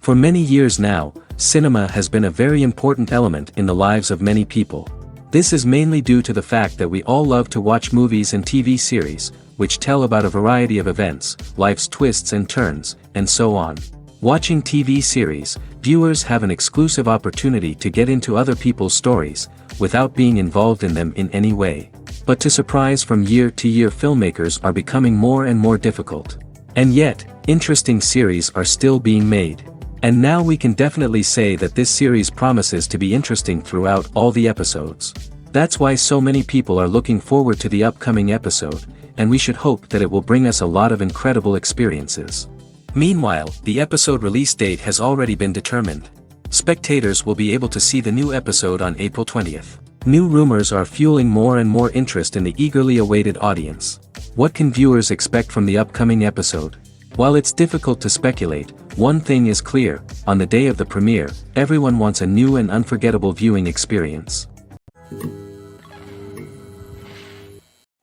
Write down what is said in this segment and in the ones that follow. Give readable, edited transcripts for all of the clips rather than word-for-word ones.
For many years now, cinema has been a very important element in the lives of many people. This is mainly due to the fact that we all love to watch movies and TV series, which tell about a variety of events, life's twists and turns, and so on. Watching TV series, viewers have an exclusive opportunity to get into other people's stories, without being involved in them in any way. But to surprise from year to year, filmmakers are becoming more and more difficult. And yet, interesting series are still being made. And now we can definitely say that this series promises to be interesting throughout all the episodes. That's why so many people are looking forward to the upcoming episode, and we should hope that it will bring us a lot of incredible experiences. Meanwhile, the episode release date has already been determined. Spectators will be able to see the new episode on April 20th. New rumors are fueling more and more interest in the eagerly awaited audience. What can viewers expect from the upcoming episode? While it's difficult to speculate, one thing is clear: on the day of the premiere, everyone wants a new and unforgettable viewing experience.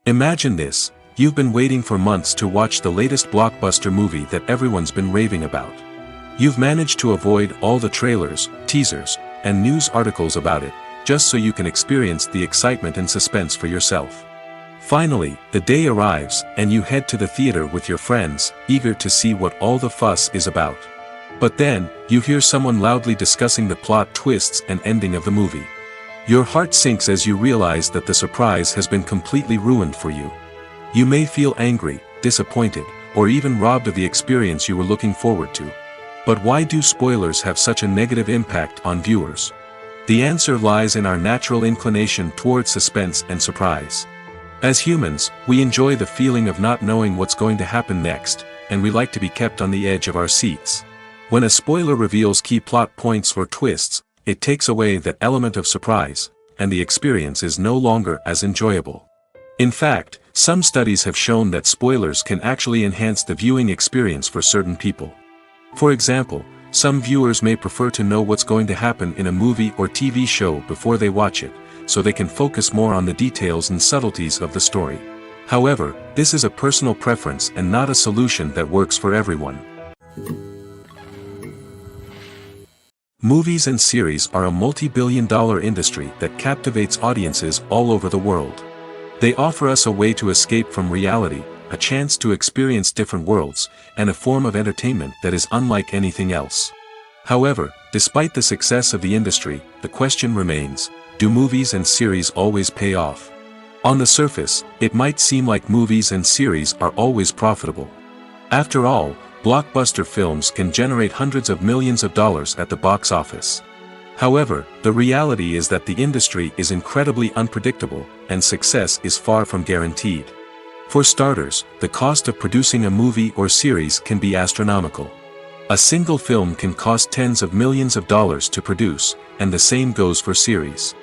Imagine this: you've been waiting for months to watch the latest blockbuster movie that everyone's been raving about. You've managed to avoid all the trailers, teasers, and news articles about it, just so you can experience the excitement and suspense for yourself. Finally, the day arrives, and you head to the theater with your friends, eager to see what all the fuss is about. But then, you hear someone loudly discussing the plot twists and ending of the movie. Your heart sinks as you realize that the surprise has been completely ruined for you. You may feel angry, disappointed, or even robbed of the experience you were looking forward to. But why do spoilers have such a negative impact on viewers? The answer lies in our natural inclination towards suspense and surprise. As humans, we enjoy the feeling of not knowing what's going to happen next, and we like to be kept on the edge of our seats. When a spoiler reveals key plot points or twists, it takes away that element of surprise, and the experience is no longer as enjoyable. In fact, some studies have shown that spoilers can actually enhance the viewing experience for certain people. For example, some viewers may prefer to know what's going to happen in a movie or TV show before they watch it, so they can focus more on the details and subtleties of the story. However, this is a personal preference and not a solution that works for everyone. Movies and series are a multi-billion-dollar industry that captivates audiences all over the world. They offer us a way to escape from reality, a chance to experience different worlds, and a form of entertainment that is unlike anything else. However, despite the success of the industry, the question remains: do movies and series always pay off? On the surface, it might seem like movies and series are always profitable. After all, blockbuster films can generate hundreds of millions of dollars at the box office. However, the reality is that the industry is incredibly unpredictable, and success is far from guaranteed. For starters, the cost of producing a movie or series can be astronomical. A single film can cost tens of millions of dollars to produce, and the same goes for series.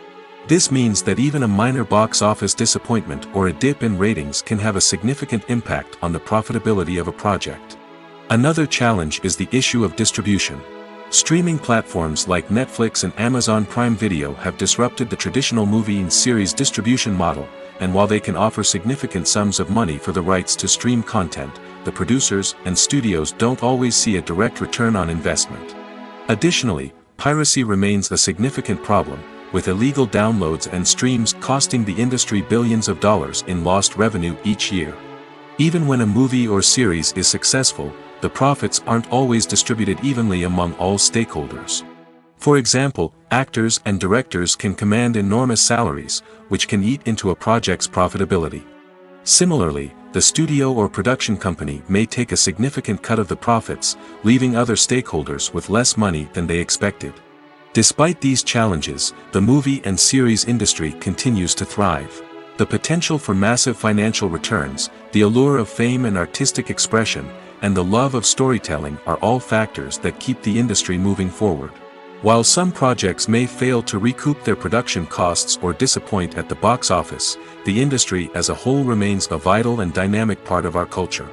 This means that even a minor box office disappointment or a dip in ratings can have a significant impact on the profitability of a project. Another challenge is the issue of distribution. Streaming platforms like Netflix and Amazon Prime Video have disrupted the traditional movie and series distribution model, and while they can offer significant sums of money for the rights to stream content, the producers and studios don't always see a direct return on investment. Additionally, piracy remains a significant problem, with illegal downloads and streams costing the industry billions of dollars in lost revenue each year. Even when a movie or series is successful, the profits aren't always distributed evenly among all stakeholders. For example, actors and directors can command enormous salaries, which can eat into a project's profitability. Similarly, the studio or production company may take a significant cut of the profits, leaving other stakeholders with less money than they expected. Despite these challenges, the movie and series industry continues to thrive. The potential for massive financial returns, the allure of fame and artistic expression, and the love of storytelling are all factors that keep the industry moving forward. While some projects may fail to recoup their production costs or disappoint at the box office, the industry as a whole remains a vital and dynamic part of our culture.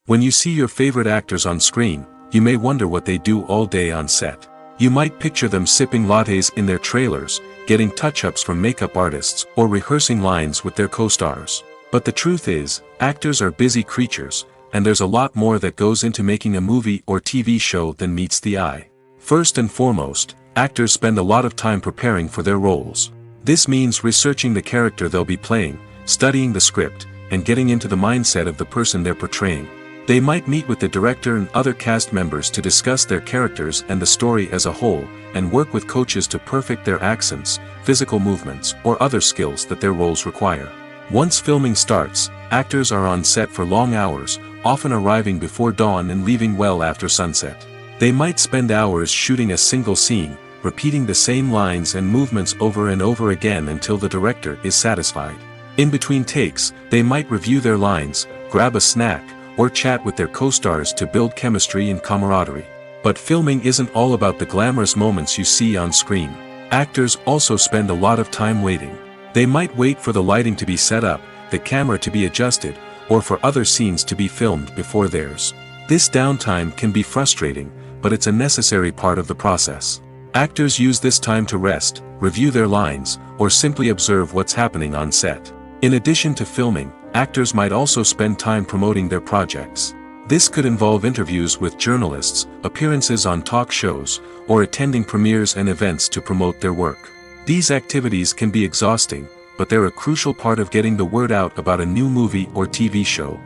When you see your favorite actors on screen, you may wonder what they do all day on set. You might picture them sipping lattes in their trailers, getting touch-ups from makeup artists, or rehearsing lines with their co-stars. But the truth is, actors are busy creatures, and there's a lot more that goes into making a movie or TV show than meets the eye. First and foremost, actors spend a lot of time preparing for their roles. This means researching the character they'll be playing, studying the script, and getting into the mindset of the person they're portraying. They might meet with the director and other cast members to discuss their characters and the story as a whole, and work with coaches to perfect their accents, physical movements, or other skills that their roles require. Once filming starts, actors are on set for long hours, often arriving before dawn and leaving well after sunset. They might spend hours shooting a single scene, repeating the same lines and movements over and over again until the director is satisfied. In between takes, they might review their lines, grab a snack, or chat with their co-stars to build chemistry and camaraderie. But filming isn't all about the glamorous moments you see on screen. Actors also spend a lot of time waiting. They might wait for the lighting to be set up, the camera to be adjusted, or for other scenes to be filmed before theirs. This downtime can be frustrating, but it's a necessary part of the process. Actors use this time to rest, review their lines, or simply observe what's happening on set. In addition to filming, actors might also spend time promoting their projects. This could involve interviews with journalists, appearances on talk shows, or attending premieres and events to promote their work. These activities can be exhausting, but they're a crucial part of getting the word out about a new movie or TV show.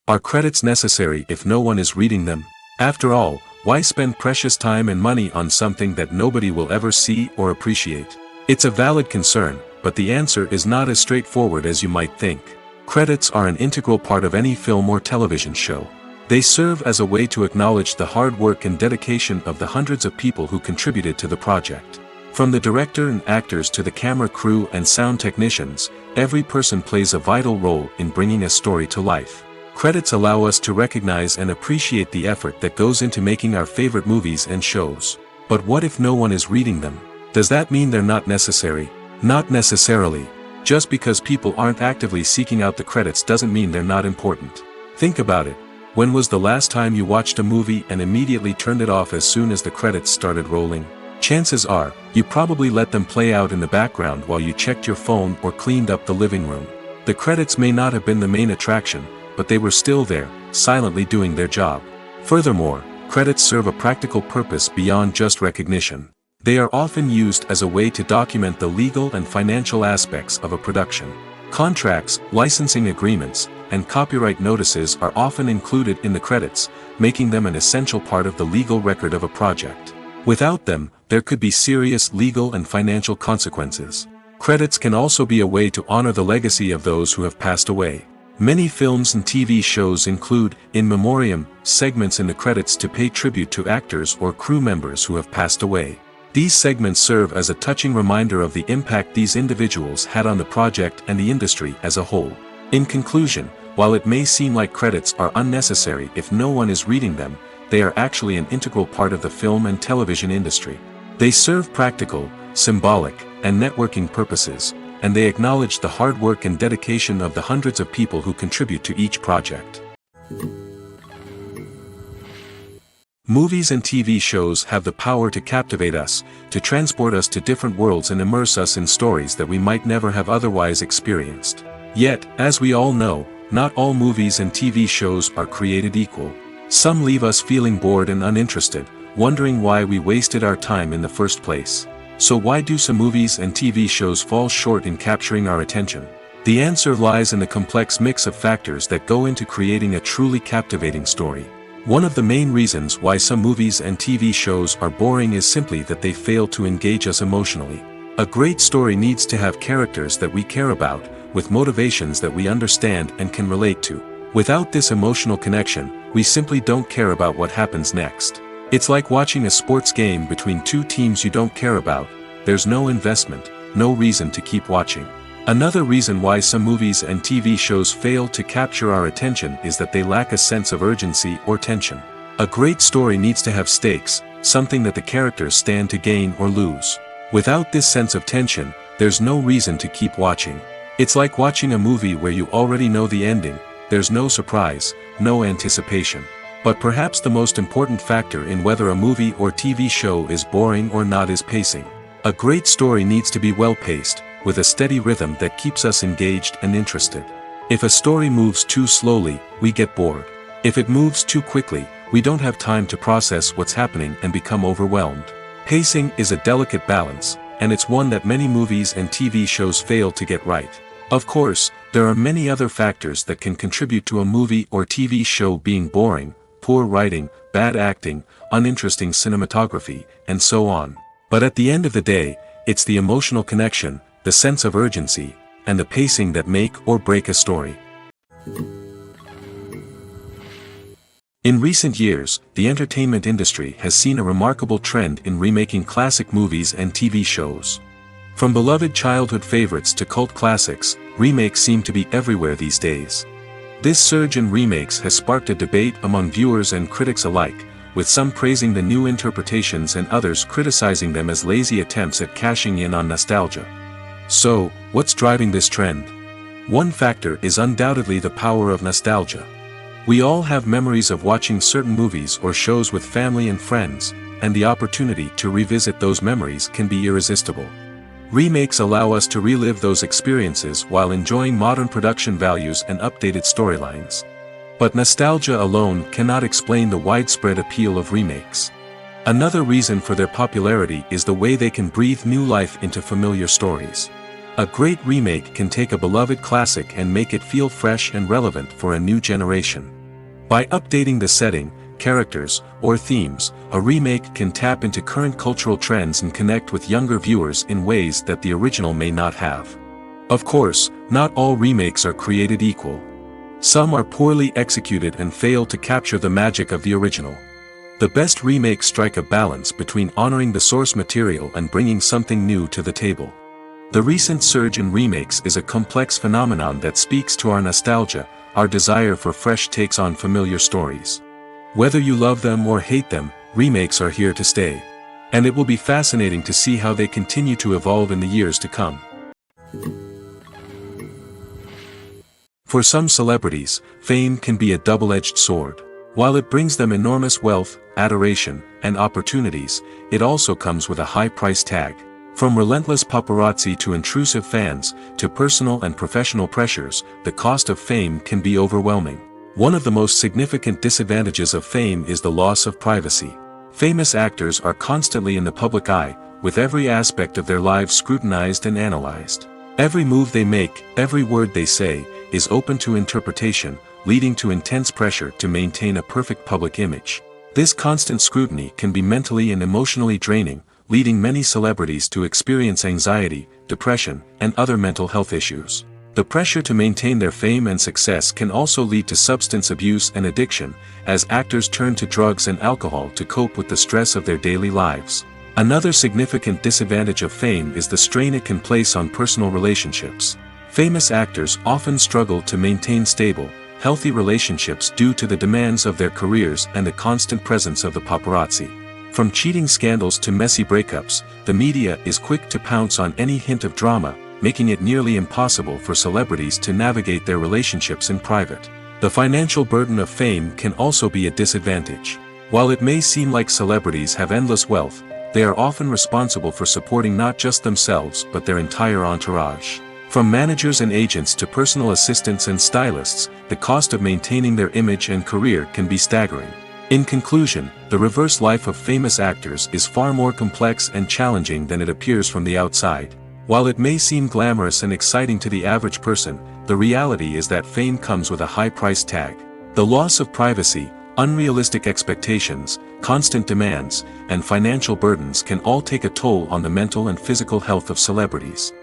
Are credits necessary if no one is reading them? After all, why spend precious time and money on something that nobody will ever see or appreciate? It's a valid concern, but the answer is not as straightforward as you might think. Credits are an integral part of any film or television show. They serve as a way to acknowledge the hard work and dedication of the hundreds of people who contributed to the project. From the director and actors to the camera crew and sound technicians, every person plays a vital role in bringing a story to life. Credits allow us to recognize and appreciate the effort that goes into making our favorite movies and shows. But what if no one is reading them? Does that mean they're not necessary? Not necessarily. Just because people aren't actively seeking out the credits doesn't mean they're not important. Think about it. When was the last time you watched a movie and immediately turned it off as soon as the credits started rolling? Chances are, you probably let them play out in the background while you checked your phone or cleaned up the living room. The credits may not have been the main attraction, but they were still there, silently doing their job. Furthermore, credits serve a practical purpose beyond just recognition. They are often used as a way to document the legal and financial aspects of a production. Contracts, licensing agreements, and copyright notices are often included in the credits, making them an essential part of the legal record of a project. Without them, there could be serious legal and financial consequences. Credits can also be a way to honor the legacy of those who have passed away. Many films and TV shows include in memoriam segments in the credits to pay tribute to actors or crew members who have passed away. These segments serve as a touching reminder of the impact these individuals had on the project and the industry as a whole. In conclusion, while it may seem like credits are unnecessary if no one is reading them, they are actually an integral part of the film and television industry. They serve practical, symbolic, and networking purposes, and they acknowledge the hard work and dedication of the hundreds of people who contribute to each project. Movies and TV shows have the power to captivate us, to transport us to different worlds and immerse us in stories that we might never have otherwise experienced. Yet, as we all know, not all movies and TV shows are created equal. Some leave us feeling bored and uninterested, wondering why we wasted our time in the first place. So why do some movies and TV shows fall short in capturing our attention? The answer lies in the complex mix of factors that go into creating a truly captivating story. One of the main reasons why some movies and TV shows are boring is simply that they fail to engage us emotionally. A great story needs to have characters that we care about, with motivations that we understand and can relate to. Without this emotional connection, we simply don't care about what happens next. It's like watching a sports game between two teams you don't care about. There's no investment, no reason to keep watching. Another reason why some movies and TV shows fail to capture our attention is that they lack a sense of urgency or tension. A great story needs to have stakes, something that the characters stand to gain or lose. Without this sense of tension, there's no reason to keep watching. It's like watching a movie where you already know the ending. There's no surprise, no anticipation. But perhaps the most important factor in whether a movie or TV show is boring or not is pacing. A great story needs to be well paced, with a steady rhythm that keeps us engaged and interested. If a story moves too slowly, we get bored. If it moves too quickly, we don't have time to process what's happening and become overwhelmed. Pacing is a delicate balance, and it's one that many movies and TV shows fail to get right. Of course, there are many other factors that can contribute to a movie or TV show being boring: poor writing, bad acting, uninteresting cinematography, and so on. But at the end of the day, it's the emotional connection, the sense of urgency, and the pacing that make or break a story. In recent years, the entertainment industry has seen a remarkable trend in remaking classic movies and TV shows. From beloved childhood favorites to cult classics, remakes seem to be everywhere these days. This surge in remakes has sparked a debate among viewers and critics alike, with some praising the new interpretations and others criticizing them as lazy attempts at cashing in on nostalgia. So, what's driving this trend? One factor is undoubtedly the power of nostalgia. We all have memories of watching certain movies or shows with family and friends, and the opportunity to revisit those memories can be irresistible. Remakes allow us to relive those experiences while enjoying modern production values and updated storylines. But nostalgia alone cannot explain the widespread appeal of remakes. Another reason for their popularity is the way they can breathe new life into familiar stories. A great remake can take a beloved classic and make it feel fresh and relevant for a new generation. By updating the setting, characters, or themes, a remake can tap into current cultural trends and connect with younger viewers in ways that the original may not have. Of course, not all remakes are created equal. Some are poorly executed and fail to capture the magic of the original. The best remakes strike a balance between honoring the source material and bringing something new to the table. The recent surge in remakes is a complex phenomenon that speaks to our nostalgia, our desire for fresh takes on familiar stories. Whether you love them or hate them, remakes are here to stay. And it will be fascinating to see how they continue to evolve in the years to come. For some celebrities, fame can be a double-edged sword. While it brings them enormous wealth, adoration, and opportunities, it also comes with a high price tag. From relentless paparazzi to intrusive fans, to personal and professional pressures, the cost of fame can be overwhelming. One of the most significant disadvantages of fame is the loss of privacy. Famous actors are constantly in the public eye, with every aspect of their lives scrutinized and analyzed. Every move they make, every word they say, is open to interpretation, leading to intense pressure to maintain a perfect public image. This constant scrutiny can be mentally and emotionally draining, leading many celebrities to experience anxiety, depression, and other mental health issues. The pressure to maintain their fame and success can also lead to substance abuse and addiction, as actors turn to drugs and alcohol to cope with the stress of their daily lives. Another significant disadvantage of fame is the strain it can place on personal relationships. Famous actors often struggle to maintain stable, healthy relationships due to the demands of their careers and the constant presence of the paparazzi. From cheating scandals to messy breakups, the media is quick to pounce on any hint of drama, making it nearly impossible for celebrities to navigate their relationships in private. The financial burden of fame can also be a disadvantage. While it may seem like celebrities have endless wealth, they are often responsible for supporting not just themselves but their entire entourage. From managers and agents to personal assistants and stylists, the cost of maintaining their image and career can be staggering. In conclusion, the reverse life of famous actors is far more complex and challenging than it appears from the outside. While it may seem glamorous and exciting to the average person, the reality is that fame comes with a high price tag. The loss of privacy, unrealistic expectations, constant demands, and financial burdens can all take a toll on the mental and physical health of celebrities.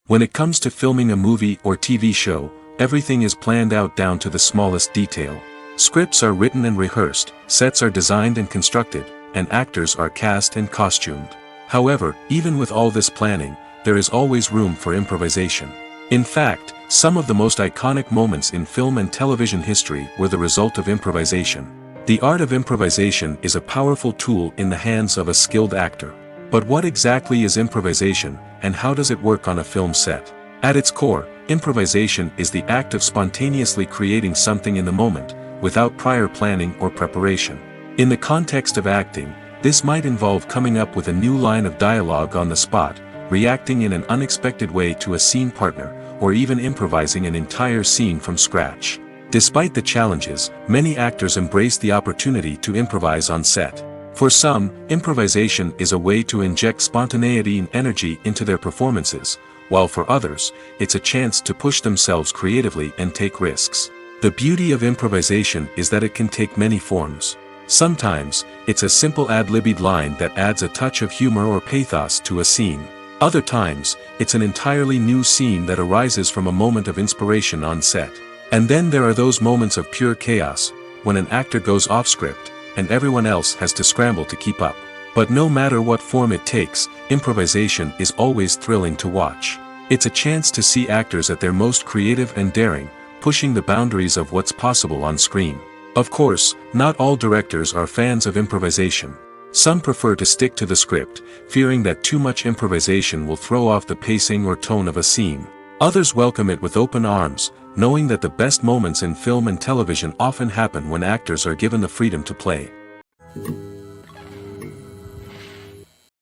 When it comes to filming a movie or TV show, everything is planned out down to the smallest detail. Scripts are written and rehearsed, sets are designed and constructed, and actors are cast and costumed. However, even with all this planning, there is always room for improvisation. In fact, some of the most iconic moments in film and television history were the result of improvisation. The art of improvisation is a powerful tool in the hands of a skilled actor. But what exactly is improvisation, and how does it work on a film set? At its core, improvisation is the act of spontaneously creating something in the moment, without prior planning or preparation. In the context of acting, this might involve coming up with a new line of dialogue on the spot, reacting in an unexpected way to a scene partner, or even improvising an entire scene from scratch. Despite the challenges, many actors embrace the opportunity to improvise on set. For some, improvisation is a way to inject spontaneity and energy into their performances, while for others, it's a chance to push themselves creatively and take risks. The beauty of improvisation is that it can take many forms. Sometimes, it's a simple ad-libbed line that adds a touch of humor or pathos to a scene. Other times, it's an entirely new scene that arises from a moment of inspiration on set. And then there are those moments of pure chaos, when an actor goes off script, and everyone else has to scramble to keep up. But no matter what form it takes, improvisation is always thrilling to watch. It's a chance to see actors at their most creative and daring, pushing the boundaries of what's possible on screen. Of course, not all directors are fans of improvisation. Some prefer to stick to the script, fearing that too much improvisation will throw off the pacing or tone of a scene. Others welcome it with open arms, knowing that the best moments in film and television often happen when actors are given the freedom to play.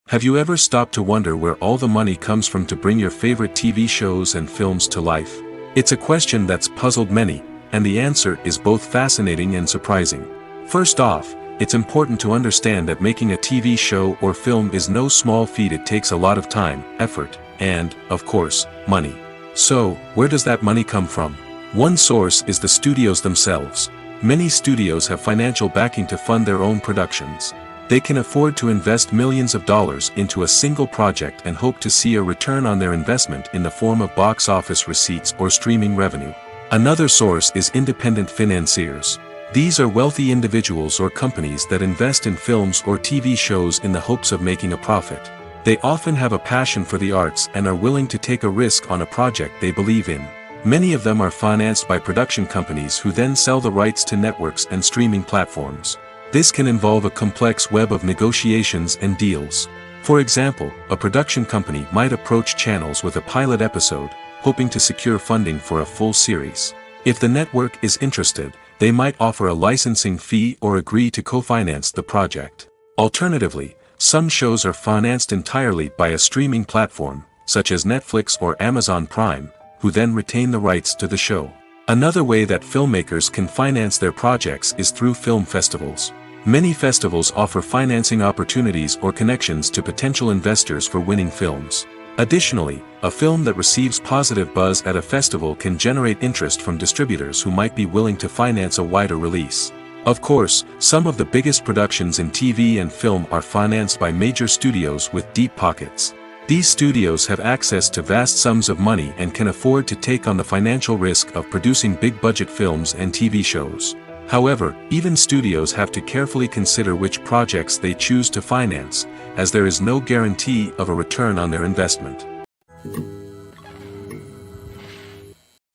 Have you ever stopped to wonder where all the money comes from to bring your favorite TV shows and films to life? It's a question that's puzzled many, and the answer is both fascinating and surprising. First off, it's important to understand that making a TV show or film is no small feat. It takes a lot of time, effort, and, of course, money. So, where does that money come from? One source is the studios themselves. Many studios have financial backing to fund their own productions. They can afford to invest millions of dollars into a single project and hope to see a return on their investment in the form of box office receipts or streaming revenue. Another source is independent financiers. These are wealthy individuals or companies that invest in films or TV shows in the hopes of making a profit. They often have a passion for the arts and are willing to take a risk on a project they believe in. Many of them are financed by production companies who then sell the rights to networks and streaming platforms. This can involve a complex web of negotiations and deals. For example, a production company might approach channels with a pilot episode, hoping to secure funding for a full series. If the network is interested, they might offer a licensing fee or agree to co-finance the project. Alternatively, some shows are financed entirely by a streaming platform, such as Netflix or Amazon Prime, who then retain the rights to the show. Another way that filmmakers can finance their projects is through film festivals. Many festivals offer financing opportunities or connections to potential investors for winning films. Additionally, a film that receives positive buzz at a festival can generate interest from distributors who might be willing to finance a wider release. Of course, some of the biggest productions in TV and film are financed by major studios with deep pockets. These studios have access to vast sums of money and can afford to take on the financial risk of producing big-budget films and TV shows. However, even studios have to carefully consider which projects they choose to finance, as there is no guarantee of a return on their investment.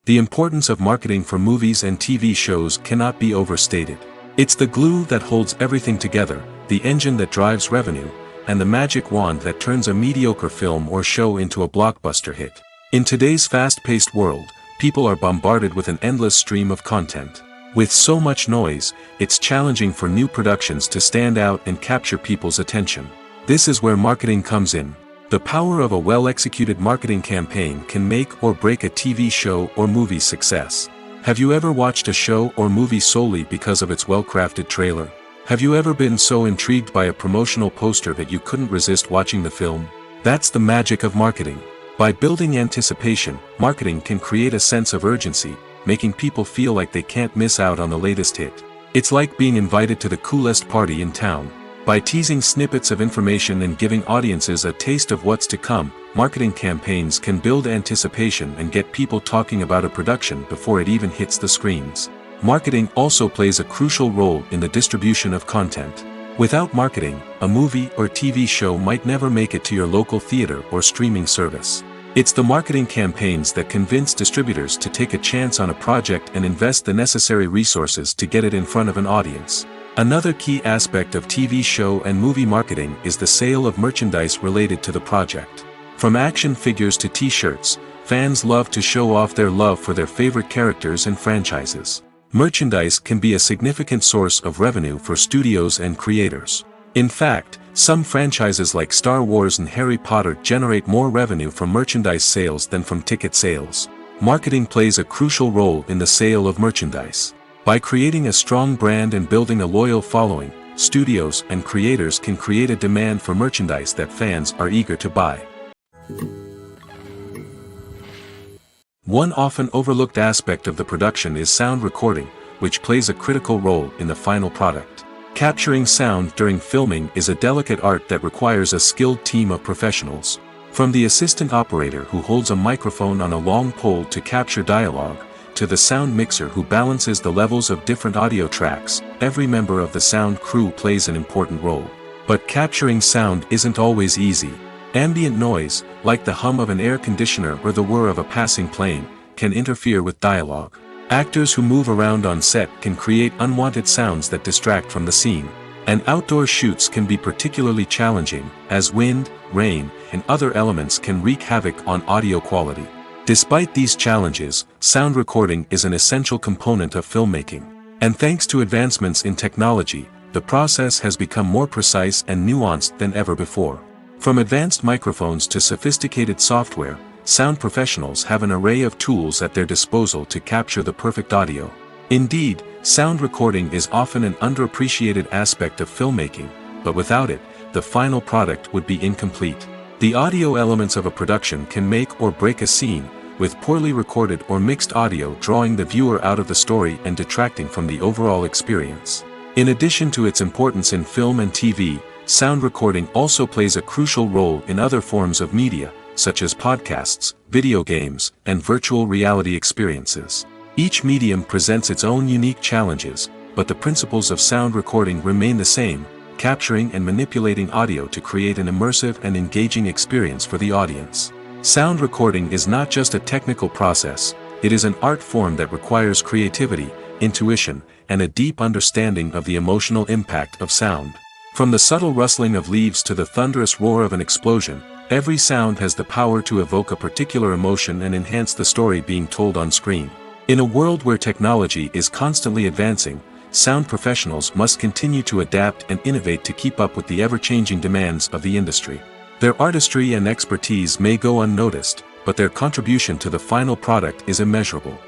The importance of marketing for movies and TV shows cannot be overstated. It's the glue that holds everything together, the engine that drives revenue, and the magic wand that turns a mediocre film or show into a blockbuster hit. In today's fast-paced world, people are bombarded with an endless stream of content. With so much noise, it's challenging for new productions to stand out and capture people's attention. This is where marketing comes in. The power of a well-executed marketing campaign can make or break a TV show or movie's success. Have you ever watched a show or movie solely because of its well-crafted trailer? Have you ever been so intrigued by a promotional poster that you couldn't resist watching the film? That's the magic of marketing. By building anticipation, marketing can create a sense of urgency, making people feel like they can't miss out on the latest hit. It's like being invited to the coolest party in town. By teasing snippets of information and giving audiences a taste of what's to come, marketing campaigns can build anticipation and get people talking about a production before it even hits the screens. Marketing also plays a crucial role in the distribution of content. Without marketing, a movie or TV show might never make it to your local theater or streaming service. It's the marketing campaigns that convince distributors to take a chance on a project and invest the necessary resources to get it in front of an audience. Another key aspect of TV show and movie marketing is the sale of merchandise related to the project. From action figures to t-shirts, fans love to show off their love for their favorite characters and franchises. Merchandise can be a significant source of revenue for studios and creators. In fact, some franchises like Star Wars and Harry Potter generate more revenue from merchandise sales than from ticket sales. Marketing plays a crucial role in the sale of merchandise. By creating a strong brand and building a loyal following, studios and creators can create a demand for merchandise that fans are eager to buy. One often overlooked aspect of the production is sound recording, which plays a critical role in the final product. Capturing sound during filming is a delicate art that requires a skilled team of professionals. From the assistant operator who holds a microphone on a long pole to capture dialogue, to the sound mixer who balances the levels of different audio tracks, every member of the sound crew plays an important role. But capturing sound isn't always easy. Ambient noise, like the hum of an air conditioner or the whir of a passing plane, can interfere with dialogue. Actors who move around on set can create unwanted sounds that distract from the scene. And outdoor shoots can be particularly challenging, as wind, rain, and other elements can wreak havoc on audio quality. Despite these challenges, sound recording is an essential component of filmmaking. And thanks to advancements in technology, the process has become more precise and nuanced than ever before. From advanced microphones to sophisticated software, sound professionals have an array of tools at their disposal to capture the perfect audio. Indeed, sound recording is often an underappreciated aspect of filmmaking, but without it, the final product would be incomplete. The audio elements of a production can make or break a scene, with poorly recorded or mixed audio drawing the viewer out of the story and detracting from the overall experience. In addition to its importance in film and TV, sound recording also plays a crucial role in other forms of media, such as podcasts, video games, and virtual reality experiences. Each medium presents its own unique challenges, but the principles of sound recording remain the same, capturing and manipulating audio to create an immersive and engaging experience for the audience. Sound recording is not just a technical process, it is an art form that requires creativity, intuition, and a deep understanding of the emotional impact of sound. From the subtle rustling of leaves to the thunderous roar of an explosion, every sound has the power to evoke a particular emotion and enhance the story being told on screen. In a world where technology is constantly advancing, sound professionals must continue to adapt and innovate to keep up with the ever-changing demands of the industry. Their artistry and expertise may go unnoticed, but their contribution to the final product is immeasurable.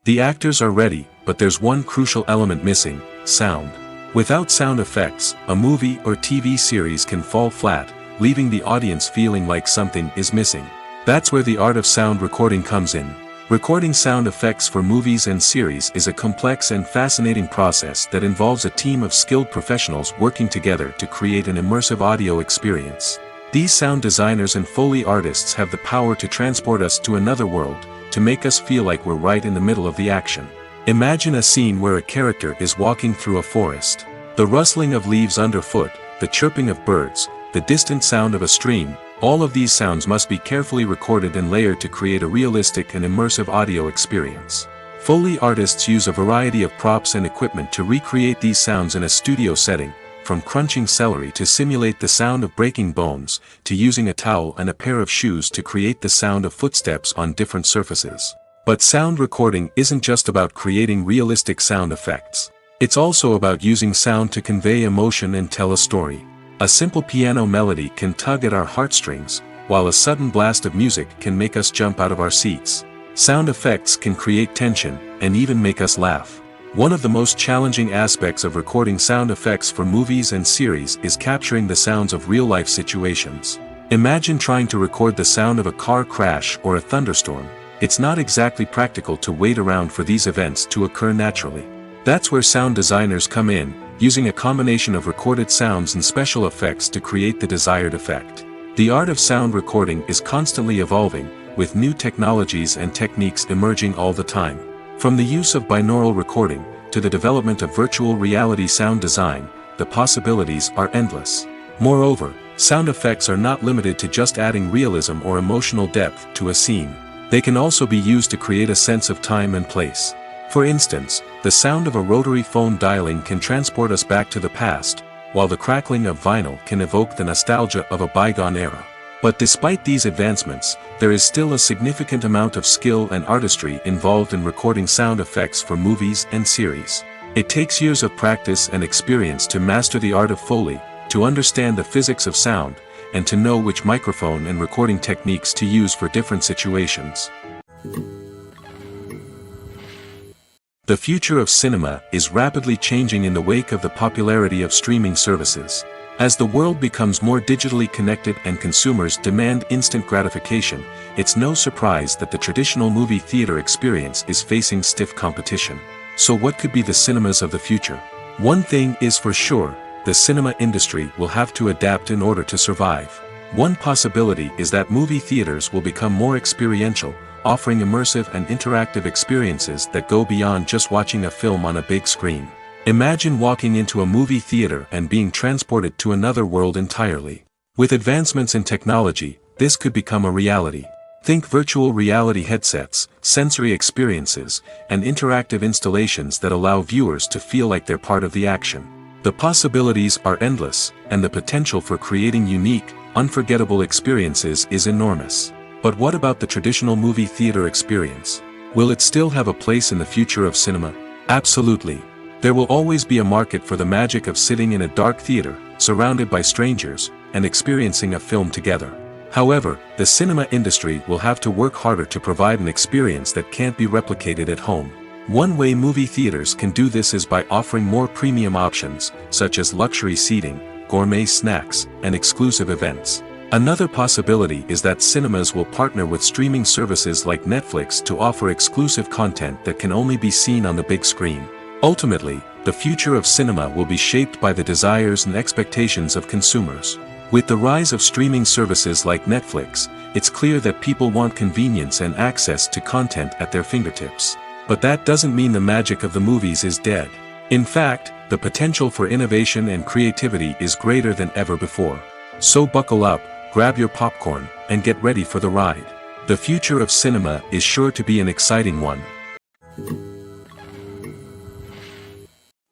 The actors are ready, but there's one crucial element missing: sound. Without sound effects, a movie or TV series can fall flat, leaving the audience feeling like something is missing. That's where the art of sound recording comes in. Recording sound effects for movies and series is a complex and fascinating process that involves a team of skilled professionals working together to create an immersive audio experience. These sound designers and Foley artists have the power to transport us to another world, to make us feel like we're right in the middle of the action. Imagine a scene where a character is walking through a forest. The rustling of leaves underfoot, the chirping of birds, the distant sound of a stream, all of these sounds must be carefully recorded and layered to create a realistic and immersive audio experience. Foley artists use a variety of props and equipment to recreate these sounds in a studio setting, from crunching celery to simulate the sound of breaking bones, to using a towel and a pair of shoes to create the sound of footsteps on different surfaces. But sound recording isn't just about creating realistic sound effects. It's also about using sound to convey emotion and tell a story. A simple piano melody can tug at our heartstrings, while a sudden blast of music can make us jump out of our seats. Sound effects can create tension, and even make us laugh. One of the most challenging aspects of recording sound effects for movies and series is capturing the sounds of real-life situations. Imagine trying to record the sound of a car crash or a thunderstorm. It's not exactly practical to wait around for these events to occur naturally. That's where sound designers come in, using a combination of recorded sounds and special effects to create the desired effect. The art of sound recording is constantly evolving, with new technologies and techniques emerging all the time. From the use of binaural recording, to the development of virtual reality sound design, the possibilities are endless. Moreover, sound effects are not limited to just adding realism or emotional depth to a scene. They can also be used to create a sense of time and place. For instance, the sound of a rotary phone dialing can transport us back to the past, while the crackling of vinyl can evoke the nostalgia of a bygone era. But despite these advancements, there is still a significant amount of skill and artistry involved in recording sound effects for movies and series. It takes years of practice and experience to master the art of Foley, to understand the physics of sound, and to know which microphone and recording techniques to use for different situations. The future of cinema is rapidly changing in the wake of the popularity of streaming services. As the world becomes more digitally connected and consumers demand instant gratification, it's no surprise that the traditional movie theater experience is facing stiff competition. So what could be the cinemas of the future? One thing is for sure, the cinema industry will have to adapt in order to survive. One possibility is that movie theaters will become more experiential, offering immersive and interactive experiences that go beyond just watching a film on a big screen. Imagine walking into a movie theater and being transported to another world entirely. With advancements in technology, this could become a reality. Think virtual reality headsets, sensory experiences, and interactive installations that allow viewers to feel like they're part of the action. The possibilities are endless, and the potential for creating unique, unforgettable experiences is enormous. But what about the traditional movie theater experience? Will it still have a place in the future of cinema? Absolutely. There will always be a market for the magic of sitting in a dark theater, surrounded by strangers, and experiencing a film together. However, the cinema industry will have to work harder to provide an experience that can't be replicated at home. One way movie theaters can do this is by offering more premium options, such as luxury seating, gourmet snacks, and exclusive events. Another possibility is that cinemas will partner with streaming services like Netflix to offer exclusive content that can only be seen on the big screen. Ultimately, the future of cinema will be shaped by the desires and expectations of consumers. With the rise of streaming services like Netflix, it's clear that people want convenience and access to content at their fingertips. But that doesn't mean the magic of the movies is dead. In fact, the potential for innovation and creativity is greater than ever before. So buckle up, grab your popcorn, and get ready for the ride. The future of cinema is sure to be an exciting one.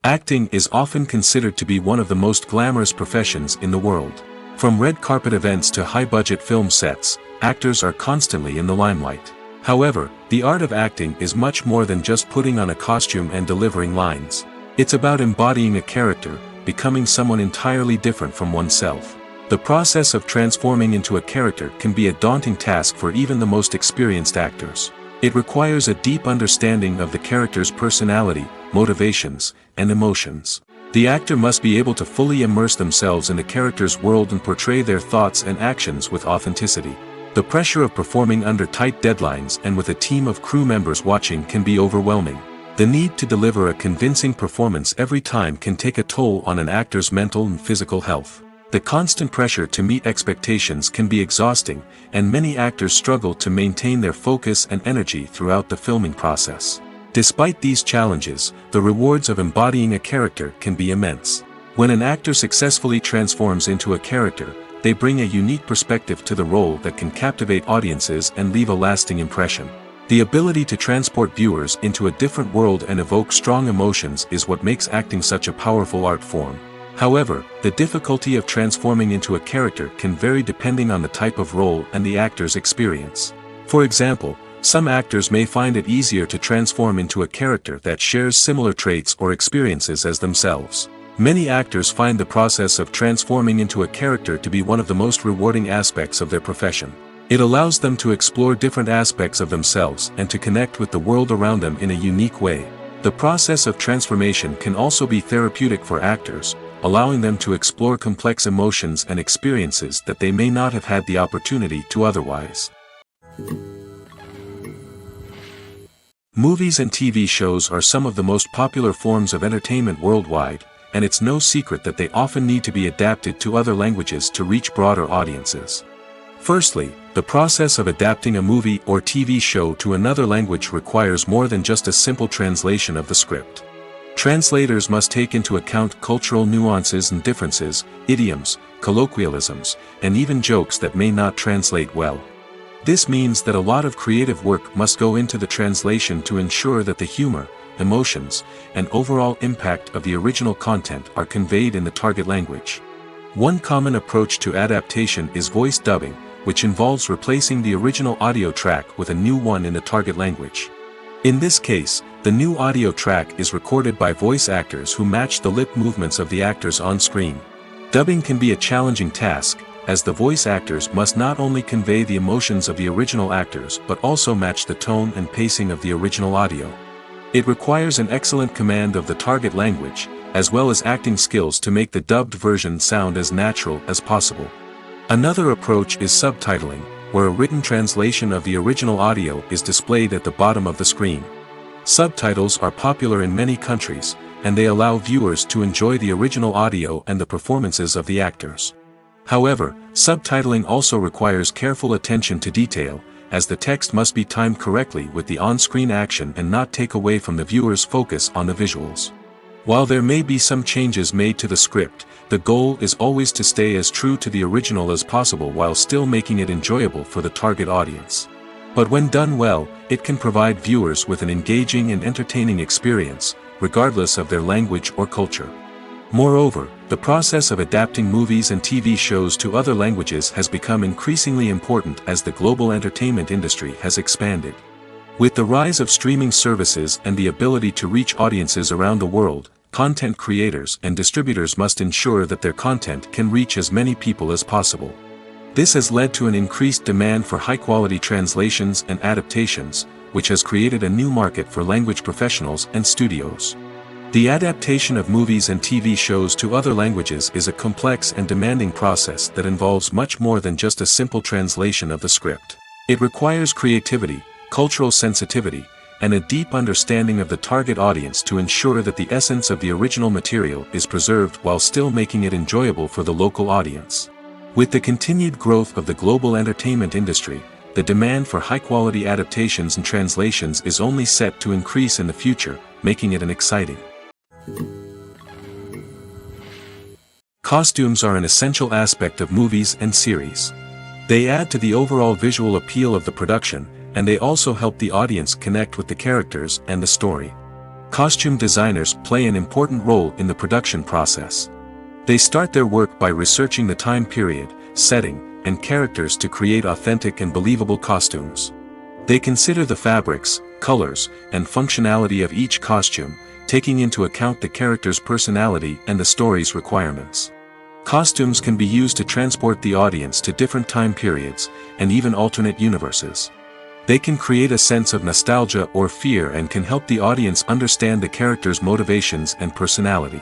Acting is often considered to be one of the most glamorous professions in the world. From red carpet events to high-budget film sets, actors are constantly in the limelight. However, the art of acting is much more than just putting on a costume and delivering lines. It's about embodying a character, becoming someone entirely different from oneself. The process of transforming into a character can be a daunting task for even the most experienced actors. It requires a deep understanding of the character's personality, motivations, and emotions. The actor must be able to fully immerse themselves in the character's world and portray their thoughts and actions with authenticity. The pressure of performing under tight deadlines and with a team of crew members watching can be overwhelming. The need to deliver a convincing performance every time can take a toll on an actor's mental and physical health. The constant pressure to meet expectations can be exhausting, and many actors struggle to maintain their focus and energy throughout the filming process. Despite these challenges, the rewards of embodying a character can be immense. When an actor successfully transforms into a character, they bring a unique perspective to the role that can captivate audiences and leave a lasting impression. The ability to transport viewers into a different world and evoke strong emotions is what makes acting such a powerful art form. However, the difficulty of transforming into a character can vary depending on the type of role and the actor's experience. For example, some actors may find it easier to transform into a character that shares similar traits or experiences as themselves. Many actors find the process of transforming into a character to be one of the most rewarding aspects of their profession. It allows them to explore different aspects of themselves and to connect with the world around them in a unique way. The process of transformation can also be therapeutic for actors, allowing them to explore complex emotions and experiences that they may not have had the opportunity to otherwise. Movies and TV shows are some of the most popular forms of entertainment worldwide, and it's no secret that they often need to be adapted to other languages to reach broader audiences. Firstly, the process of adapting a movie or TV show to another language requires more than just a simple translation of the script. Translators must take into account cultural nuances and differences, idioms, colloquialisms, and even jokes that may not translate well. This means that a lot of creative work must go into the translation to ensure that the humor, emotions, and overall impact of the original content are conveyed in the target language. One common approach to adaptation is voice dubbing, which involves replacing the original audio track with a new one in the target language. In this case, The new audio track is recorded by voice actors who match the lip movements of the actors on screen. Dubbing can be a challenging task, as the voice actors must not only convey the emotions of the original actors but also match the tone and pacing of the original audio. It requires an excellent command of the target language, as well as acting skills to make the dubbed version sound as natural as possible. Another approach is subtitling, where a written translation of the original audio is displayed at the bottom of the screen. Subtitles are popular in many countries, and they allow viewers to enjoy the original audio and the performances of the actors. However, subtitling also requires careful attention to detail, as the text must be timed correctly with the on-screen action and not take away from the viewer's focus on the visuals. While there may be some changes made to the script, the goal is always to stay as true to the original as possible while still making it enjoyable for the target audience. But when done well, it can provide viewers with an engaging and entertaining experience, regardless of their language or culture. Moreover, the process of adapting movies and TV shows to other languages has become increasingly important as the global entertainment industry has expanded. With the rise of streaming services and the ability to reach audiences around the world, content creators and distributors must ensure that their content can reach as many people as possible. This has led to an increased demand for high-quality translations and adaptations, which has created a new market for language professionals and studios. The adaptation of movies and TV shows to other languages is a complex and demanding process that involves much more than just a simple translation of the script. It requires creativity, cultural sensitivity, and a deep understanding of the target audience to ensure that the essence of the original material is preserved while still making it enjoyable for the local audience. With the continued growth of the global entertainment industry, the demand for high-quality adaptations and translations is only set to increase in the future, making it an exciting. Costumes are an essential aspect of movies and series. They add to the overall visual appeal of the production, and they also help the audience connect with the characters and the story. Costume designers play an important role in the production process. They start their work by researching the time period, setting, and characters to create authentic and believable costumes. They consider the fabrics, colors, and functionality of each costume, taking into account the character's personality and the story's requirements. Costumes can be used to transport the audience to different time periods, and even alternate universes. They can create a sense of nostalgia or fear and can help the audience understand the character's motivations and personality.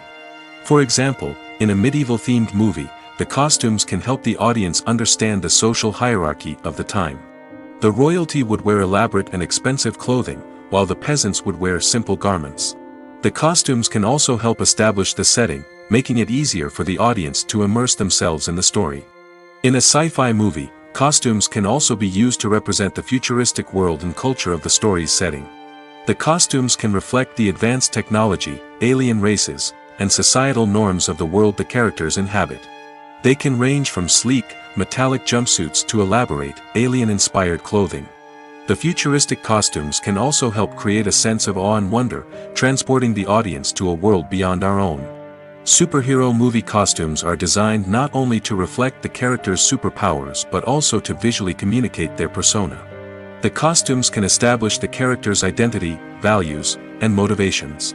For example, in a medieval-themed movie, the costumes can help the audience understand the social hierarchy of the time. The royalty would wear elaborate and expensive clothing, while the peasants would wear simple garments. The costumes can also help establish the setting, making it easier for the audience to immerse themselves in the story. In a sci-fi movie, costumes can also be used to represent the futuristic world and culture of the story's setting. The costumes can reflect the advanced technology, alien races, and societal norms of the world the characters inhabit. They can range from sleek, metallic jumpsuits to elaborate, alien-inspired clothing. The futuristic costumes can also help create a sense of awe and wonder, transporting the audience to a world beyond our own. Superhero movie costumes are designed not only to reflect the character's superpowers but also to visually communicate their persona. The costumes can establish the character's identity, values, and motivations.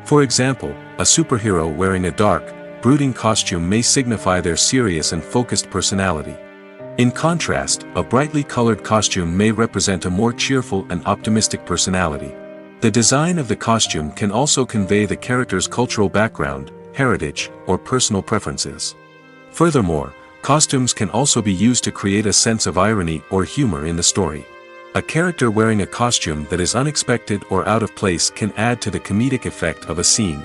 For example, a superhero wearing a dark, brooding costume may signify their serious and focused personality. In contrast, a brightly colored costume may represent a more cheerful and optimistic personality. The design of the costume can also convey the character's cultural background, heritage, or personal preferences. Furthermore, costumes can also be used to create a sense of irony or humor in the story. A character wearing a costume that is unexpected or out of place can add to the comedic effect of a scene.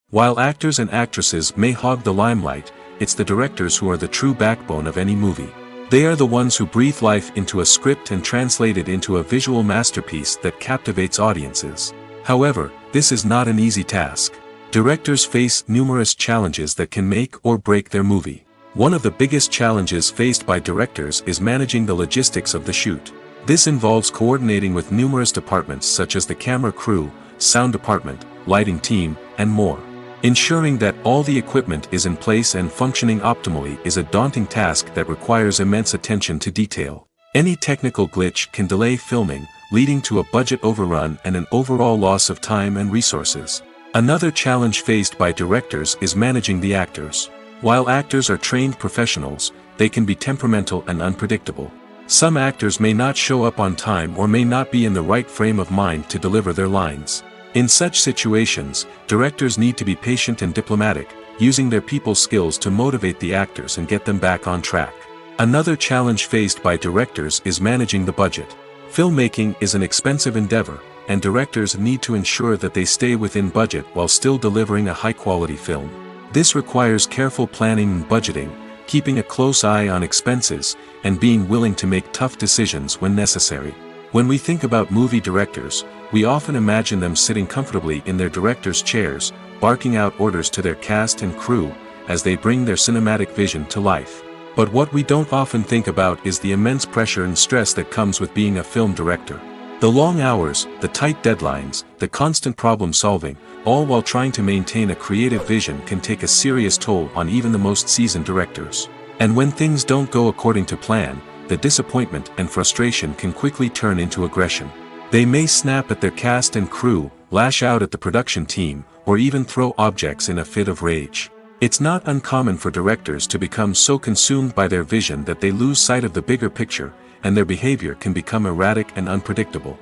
While actors and actresses may hog the limelight, it's the directors who are the true backbone of any movie. They are the ones who breathe life into a script and translate it into a visual masterpiece that captivates audiences. However, this is not an easy task. Directors face numerous challenges that can make or break their movie. One of the biggest challenges faced by directors is managing the logistics of the shoot. This involves coordinating with numerous departments such as the camera crew, sound department, lighting team, and more. Ensuring that all the equipment is in place and functioning optimally is a daunting task that requires immense attention to detail. Any technical glitch can delay filming, leading to a budget overrun and an overall loss of time and resources. Another challenge faced by directors is managing the actors. While actors are trained professionals, they can be temperamental and unpredictable. Some actors may not show up on time or may not be in the right frame of mind to deliver their lines. In such situations, directors need to be patient and diplomatic, using their people skills to motivate the actors and get them back on track. Another challenge faced by directors is managing the budget. Filmmaking is an expensive endeavor, and directors need to ensure that they stay within budget while still delivering a high-quality film. This requires careful planning and budgeting, keeping a close eye on expenses, and being willing to make tough decisions when necessary. When we think about movie directors, we often imagine them sitting comfortably in their director's chairs, barking out orders to their cast and crew, as they bring their cinematic vision to life. But what we don't often think about is the immense pressure and stress that comes with being a film director. The long hours, the tight deadlines, the constant problem solving, all while trying to maintain a creative vision can take a serious toll on even the most seasoned directors. And when things don't go according to plan, the disappointment and frustration can quickly turn into aggression. They may snap at their cast and crew, lash out at the production team, or even throw objects in a fit of rage. It's not uncommon for directors to become so consumed by their vision that they lose sight of the bigger picture, and their behavior can become erratic and unpredictable.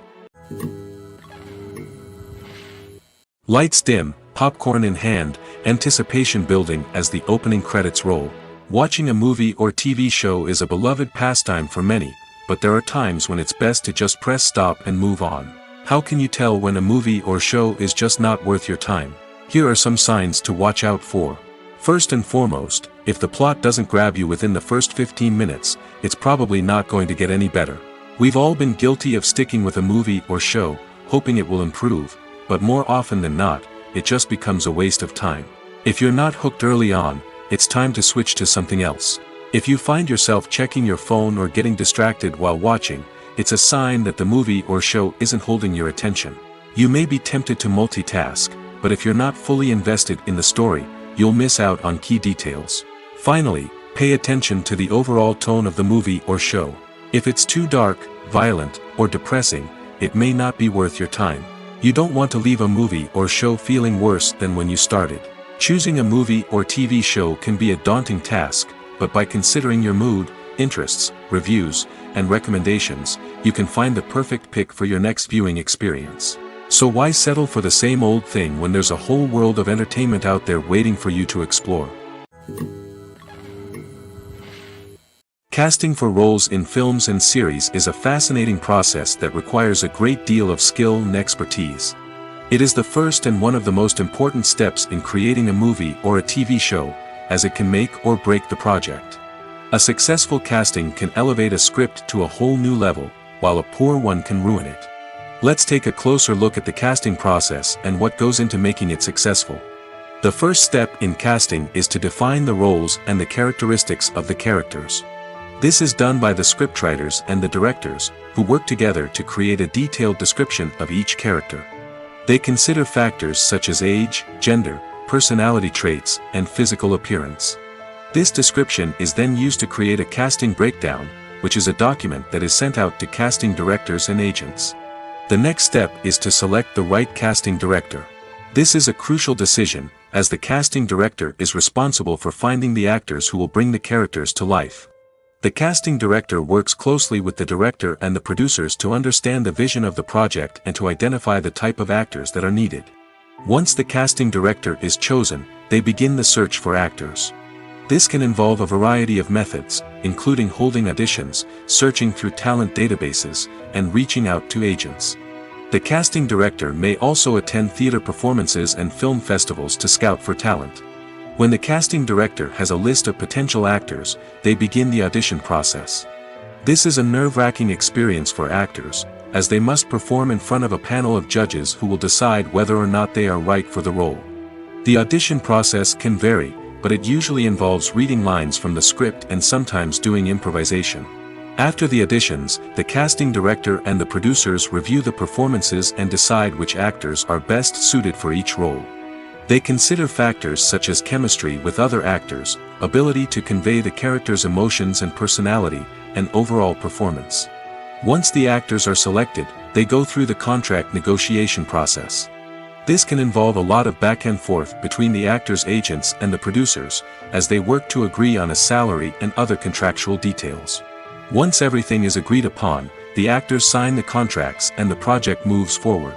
Lights dim, popcorn in hand, anticipation building as the opening credits roll. Watching a movie or TV show is a beloved pastime for many, but there are times when it's best to just press stop and move on. How can you tell when a movie or show is just not worth your time? Here are some signs to watch out for. First and foremost, if the plot doesn't grab you within the first 15 minutes, it's probably not going to get any better. We've all been guilty of sticking with a movie or show, hoping it will improve, but more often than not, it just becomes a waste of time. If you're not hooked early on, it's time to switch to something else. If you find yourself checking your phone or getting distracted while watching, it's a sign that the movie or show isn't holding your attention. You may be tempted to multitask, but if you're not fully invested in the story, you'll miss out on key details. Finally, pay attention to the overall tone of the movie or show. If it's too dark, violent, or depressing, it may not be worth your time. You don't want to leave a movie or show feeling worse than when you started. Choosing a movie or TV show can be a daunting task, but by considering your mood, interests, reviews, and recommendations, you can find the perfect pick for your next viewing experience. So why settle for the same old thing when there's a whole world of entertainment out there waiting for you to explore? Casting for roles in films and series is a fascinating process that requires a great deal of skill and expertise. It is the first and one of the most important steps in creating a movie or a TV show, as it can make or break the project. A successful casting can elevate a script to a whole new level, while a poor one can ruin it. Let's take a closer look at the casting process and what goes into making it successful. The first step in casting is to define the roles and the characteristics of the characters. This is done by the scriptwriters and the directors, who work together to create a detailed description of each character. They consider factors such as age, gender, personality traits, and physical appearance. This description is then used to create a casting breakdown, which is a document that is sent out to casting directors and agents. The next step is to select the right casting director. This is a crucial decision, as the casting director is responsible for finding the actors who will bring the characters to life. The casting director works closely with the director and the producers to understand the vision of the project and to identify the type of actors that are needed. Once the casting director is chosen, they begin the search for actors. This can involve a variety of methods, including holding auditions, searching through talent databases, and reaching out to agents. The casting director may also attend theater performances and film festivals to scout for talent. When the casting director has a list of potential actors, they begin the audition process. This is a nerve-wracking experience for actors, as they must perform in front of a panel of judges who will decide whether or not they are right for the role. The audition process can vary, but it usually involves reading lines from the script and sometimes doing improvisation. After the auditions, the casting director and the producers review the performances and decide which actors are best suited for each role. They consider factors such as chemistry with other actors, ability to convey the character's emotions and personality, and overall performance. Once the actors are selected, they go through the contract negotiation process. This can involve a lot of back and forth between the actors' agents and the producers, as they work to agree on a salary and other contractual details. Once everything is agreed upon, the actors sign the contracts and the project moves forward.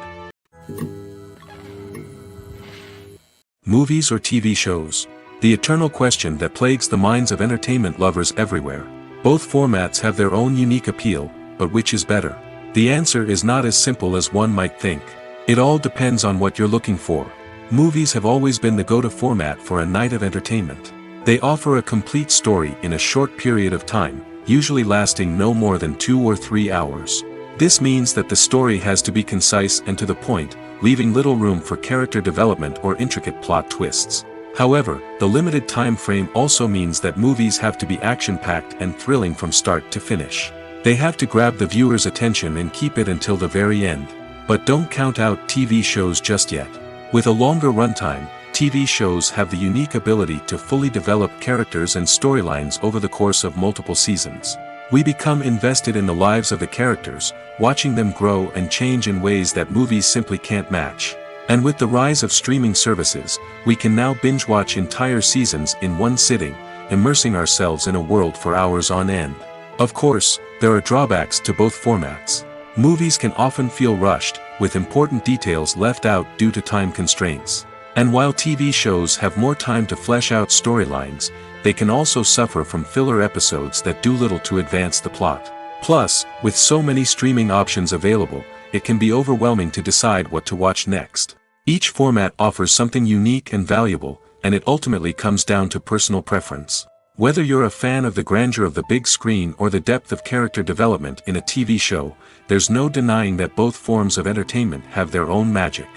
Movies or TV shows? The eternal question that plagues the minds of entertainment lovers everywhere. Both formats have their own unique appeal, but which is better? The answer is not as simple as one might think. It all depends on what you're looking for. Movies have always been the go-to format for a night of entertainment. They offer a complete story in a short period of time, usually lasting no more than 2 or 3 hours. This means that the story has to be concise and to the point, leaving little room for character development or intricate plot twists. However, the limited time frame also means that movies have to be action-packed and thrilling from start to finish. They have to grab the viewer's attention and keep it until the very end. But don't count out TV shows just yet. With a longer runtime, TV shows have the unique ability to fully develop characters and storylines over the course of multiple seasons. We become invested in the lives of the characters, watching them grow and change in ways that movies simply can't match. And with the rise of streaming services, we can now binge-watch entire seasons in one sitting, immersing ourselves in a world for hours on end. Of course, there are drawbacks to both formats. Movies can often feel rushed, with important details left out due to time constraints. And while TV shows have more time to flesh out storylines, they can also suffer from filler episodes that do little to advance the plot. Plus, with so many streaming options available, it can be overwhelming to decide what to watch next. Each format offers something unique and valuable, and it ultimately comes down to personal preference. Whether you're a fan of the grandeur of the big screen or the depth of character development in a TV show, there's no denying that both forms of entertainment have their own magic.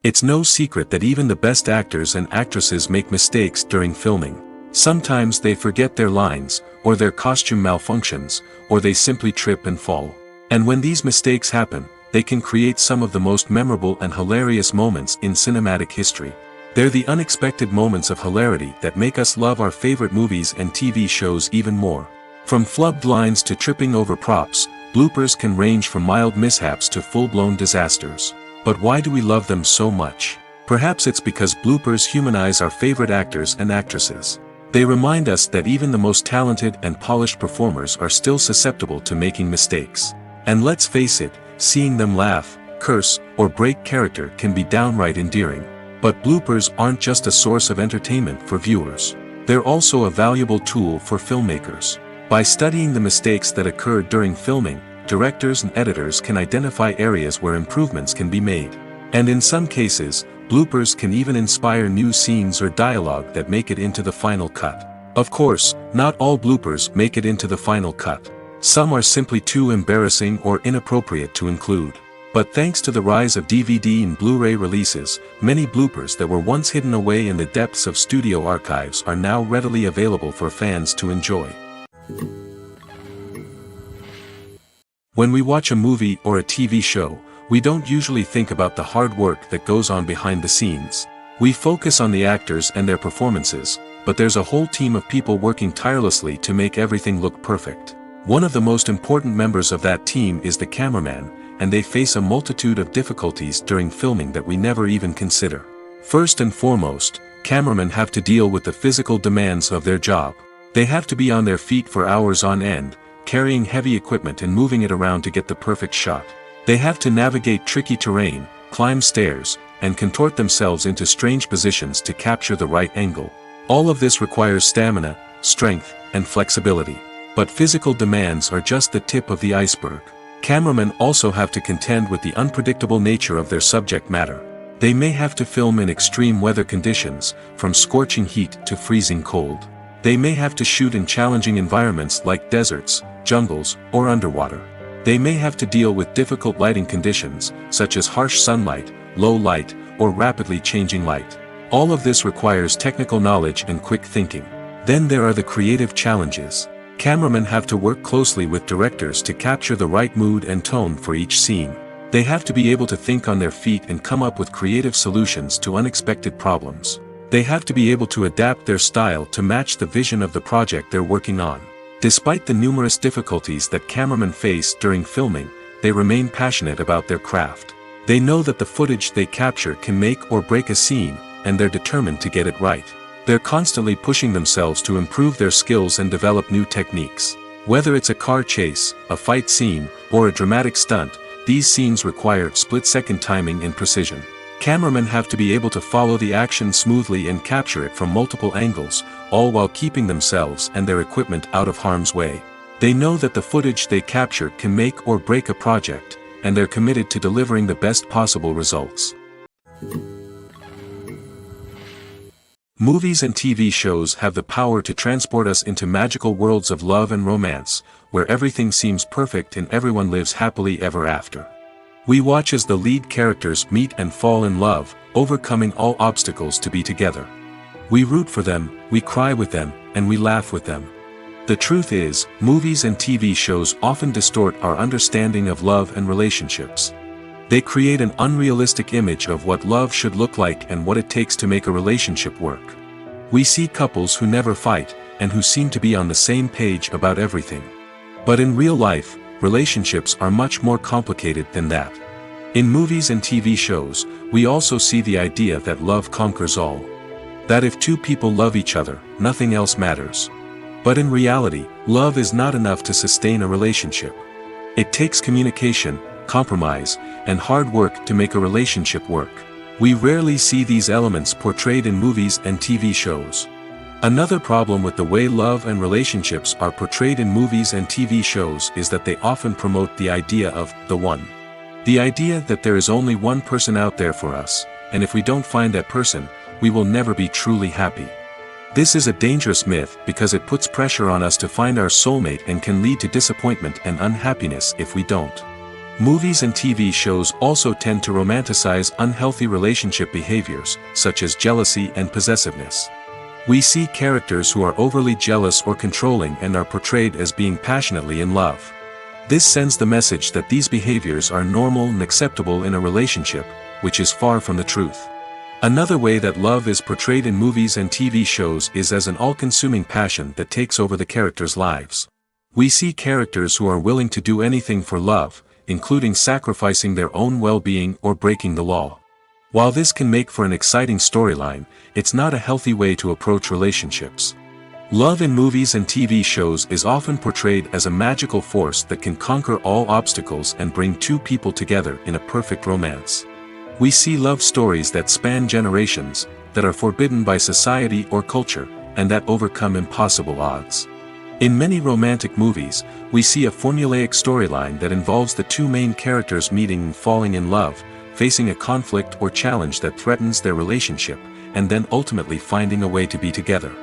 It's no secret that even the best actors and actresses make mistakes during filming. Sometimes they forget their lines, or their costume malfunctions, or they simply trip and fall. And when these mistakes happen, they can create some of the most memorable and hilarious moments in cinematic history. They're the unexpected moments of hilarity that make us love our favorite movies and TV shows even more. From flubbed lines to tripping over props, bloopers can range from mild mishaps to full-blown disasters. But why do we love them so much? Perhaps it's because bloopers humanize our favorite actors and actresses. They remind us that even the most talented and polished performers are still susceptible to making mistakes. And let's face it, seeing them laugh, curse, or break character can be downright endearing. But bloopers aren't just a source of entertainment for viewers. They're also a valuable tool for filmmakers. By studying the mistakes that occurred during filming, directors and editors can identify areas where improvements can be made. And in some cases, bloopers can even inspire new scenes or dialogue that make it into the final cut. Of course, not all bloopers make it into the final cut. Some are simply too embarrassing or inappropriate to include. But thanks to the rise of DVD and Blu-ray releases, many bloopers that were once hidden away in the depths of studio archives are now readily available for fans to enjoy. When we watch a movie or a TV show, we don't usually think about the hard work that goes on behind the scenes. We focus on the actors and their performances, but there's a whole team of people working tirelessly to make everything look perfect. One of the most important members of that team is the cameraman, and they face a multitude of difficulties during filming that we never even consider. First and foremost, cameramen have to deal with the physical demands of their job. They have to be on their feet for hours on end, carrying heavy equipment and moving it around to get the perfect shot. They have to navigate tricky terrain, climb stairs, and contort themselves into strange positions to capture the right angle. All of this requires stamina, strength, and flexibility. But physical demands are just the tip of the iceberg. Cameramen also have to contend with the unpredictable nature of their subject matter. They may have to film in extreme weather conditions, from scorching heat to freezing cold. They may have to shoot in challenging environments like deserts, jungles, or underwater. They may have to deal with difficult lighting conditions, such as harsh sunlight, low light, or rapidly changing light. All of this requires technical knowledge and quick thinking. Then there are the creative challenges. Cameramen have to work closely with directors to capture the right mood and tone for each scene. They have to be able to think on their feet and come up with creative solutions to unexpected problems. They have to be able to adapt their style to match the vision of the project they're working on. Despite the numerous difficulties that cameramen face during filming, they remain passionate about their craft. They know that the footage they capture can make or break a scene, and they're determined to get it right. They're constantly pushing themselves to improve their skills and develop new techniques. Whether it's a car chase, a fight scene, or a dramatic stunt, these scenes require split-second timing and precision. Cameramen have to be able to follow the action smoothly and capture it from multiple angles, all while keeping themselves and their equipment out of harm's way. They know that the footage they capture can make or break a project, and they're committed to delivering the best possible results. Movies and TV shows have the power to transport us into magical worlds of love and romance, where everything seems perfect and everyone lives happily ever after. We watch as the lead characters meet and fall in love, overcoming all obstacles to be together. We root for them, we cry with them, and we laugh with them. The truth is, movies and TV shows often distort our understanding of love and relationships. They create an unrealistic image of what love should look like and what it takes to make a relationship work. We see couples who never fight, and who seem to be on the same page about everything. But in real life, relationships are much more complicated than that. In movies and TV shows, we also see the idea that love conquers all. That if two people love each other, nothing else matters. But in reality, love is not enough to sustain a relationship. It takes communication, compromise, and hard work to make a relationship work. We rarely see these elements portrayed in movies and TV shows. Another problem with the way love and relationships are portrayed in movies and TV shows is that they often promote the idea of the one. The idea that there is only one person out there for us, and if we don't find that person, we will never be truly happy. This is a dangerous myth because it puts pressure on us to find our soulmate and can lead to disappointment and unhappiness if we don't. Movies and TV shows also tend to romanticize unhealthy relationship behaviors, such as jealousy and possessiveness. We see characters who are overly jealous or controlling and are portrayed as being passionately in love. This sends the message that these behaviors are normal and acceptable in a relationship, which is far from the truth. Another way that love is portrayed in movies and TV shows is as an all-consuming passion that takes over the characters' lives. We see characters who are willing to do anything for love, including sacrificing their own well-being or breaking the law. While this can make for an exciting storyline, it's not a healthy way to approach relationships. Love in movies and TV shows is often portrayed as a magical force that can conquer all obstacles and bring two people together in a perfect romance. We see love stories that span generations, that are forbidden by society or culture, and that overcome impossible odds. In many romantic movies, we see a formulaic storyline that involves the two main characters meeting and falling in love, facing a conflict or challenge that threatens their relationship, and then ultimately finding a way to be together.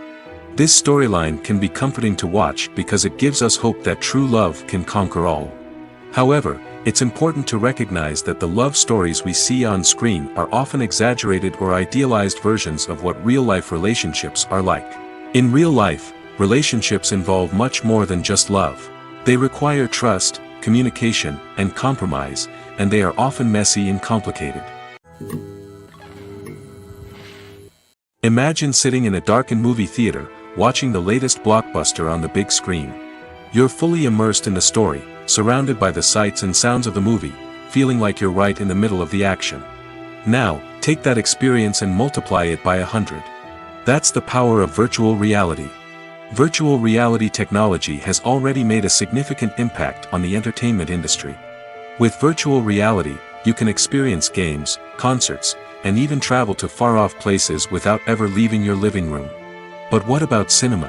This storyline can be comforting to watch because it gives us hope that true love can conquer all. However, it's important to recognize that the love stories we see on screen are often exaggerated or idealized versions of what real-life relationships are like. In real life, relationships involve much more than just love. They require trust, communication, and compromise, and they are often messy and complicated. Imagine sitting in a darkened movie theater, watching the latest blockbuster on the big screen. You're fully immersed in the story, surrounded by the sights and sounds of the movie, feeling like you're right in the middle of the action. Now, take that experience and multiply it by 100. That's the power of virtual reality. Virtual reality technology has already made a significant impact on the entertainment industry. With virtual reality, you can experience games, concerts, and even travel to far-off places without ever leaving your living room. But what about cinema?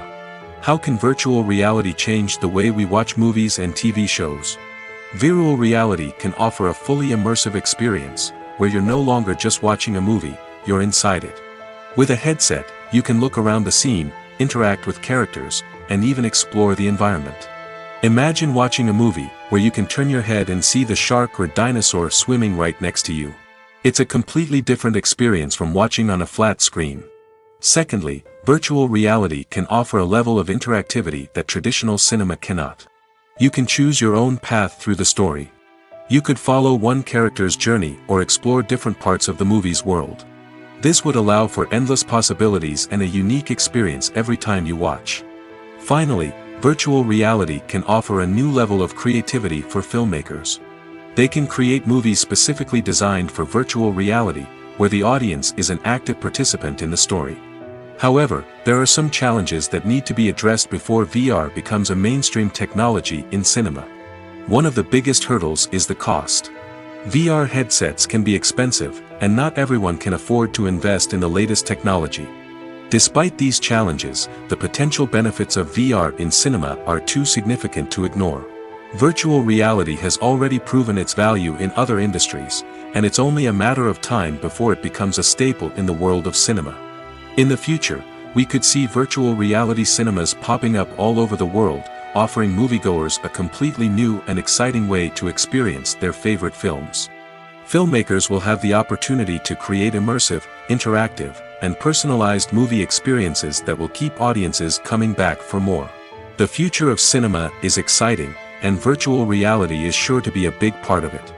How can virtual reality change the way we watch movies and TV shows? Virtual reality can offer a fully immersive experience, where you're no longer just watching a movie, you're inside it. With a headset, you can look around the scene, interact with characters, and even explore the environment. Imagine watching a movie where you can turn your head and see the shark or dinosaur swimming right next to you. It's a completely different experience from watching on a flat screen. Secondly, virtual reality can offer a level of interactivity that traditional cinema cannot. You can choose your own path through the story. You could follow one character's journey or explore different parts of the movie's world. This would allow for endless possibilities and a unique experience every time you watch. Finally, virtual reality can offer a new level of creativity for filmmakers. They can create movies specifically designed for virtual reality, where the audience is an active participant in the story. However, there are some challenges that need to be addressed before VR becomes a mainstream technology in cinema. One of the biggest hurdles is the cost. VR headsets can be expensive, and not everyone can afford to invest in the latest technology. Despite these challenges, the potential benefits of VR in cinema are too significant to ignore. Virtual reality has already proven its value in other industries, and it's only a matter of time before it becomes a staple in the world of cinema. In the future, we could see virtual reality cinemas popping up all over the world, offering moviegoers a completely new and exciting way to experience their favorite films. Filmmakers will have the opportunity to create immersive, interactive, and personalized movie experiences that will keep audiences coming back for more. The future of cinema is exciting, and virtual reality is sure to be a big part of it.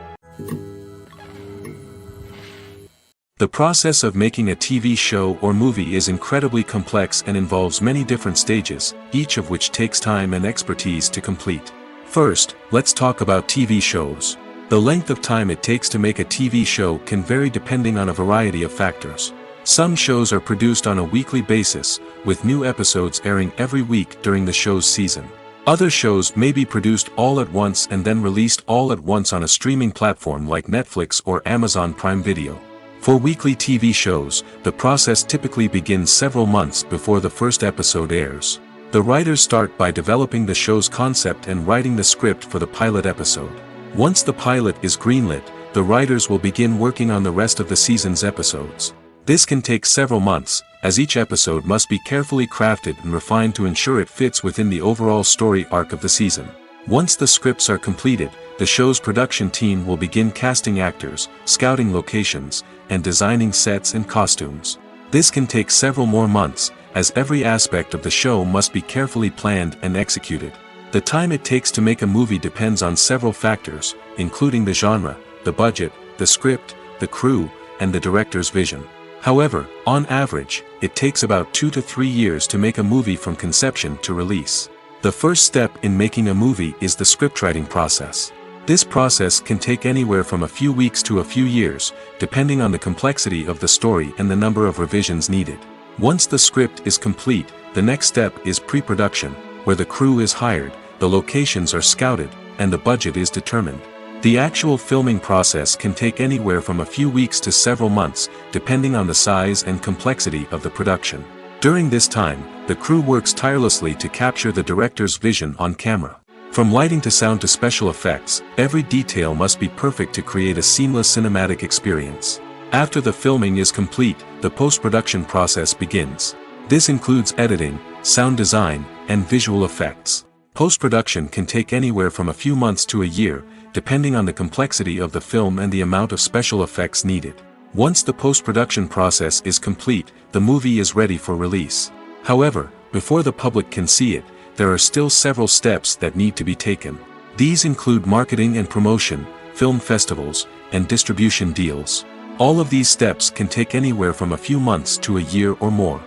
The process of making a TV show or movie is incredibly complex and involves many different stages, each of which takes time and expertise to complete. First, let's talk about TV shows. The length of time it takes to make a TV show can vary depending on a variety of factors. Some shows are produced on a weekly basis, with new episodes airing every week during the show's season. Other shows may be produced all at once and then released all at once on a streaming platform like Netflix or Amazon Prime Video. For weekly TV shows, the process typically begins several months before the first episode airs. The writers start by developing the show's concept and writing the script for the pilot episode. Once the pilot is greenlit, the writers will begin working on the rest of the season's episodes. This can take several months, as each episode must be carefully crafted and refined to ensure it fits within the overall story arc of the season. Once the scripts are completed, the show's production team will begin casting actors, scouting locations, and designing sets and costumes. This can take several more months, as every aspect of the show must be carefully planned and executed. The time it takes to make a movie depends on several factors, including the genre, the budget, the script, the crew, and the director's vision. However, on average, it takes about 2 to 3 years to make a movie from conception to release. The first step in making a movie is the scriptwriting process. This process can take anywhere from a few weeks to a few years, depending on the complexity of the story and the number of revisions needed. Once the script is complete, the next step is pre-production, where the crew is hired, the locations are scouted, and the budget is determined. The actual filming process can take anywhere from a few weeks to several months, depending on the size and complexity of the production. During this time, the crew works tirelessly to capture the director's vision on camera. From lighting to sound to special effects, every detail must be perfect to create a seamless cinematic experience. After the filming is complete, the post-production process begins. This includes editing, sound design, and visual effects. Post-production can take anywhere from a few months to a year, depending on the complexity of the film and the amount of special effects needed. Once the post-production process is complete, the movie is ready for release. However, before the public can see it, there are still several steps that need to be taken. These include marketing and promotion, film festivals, and distribution deals. All of these steps can take anywhere from a few months to a year or more.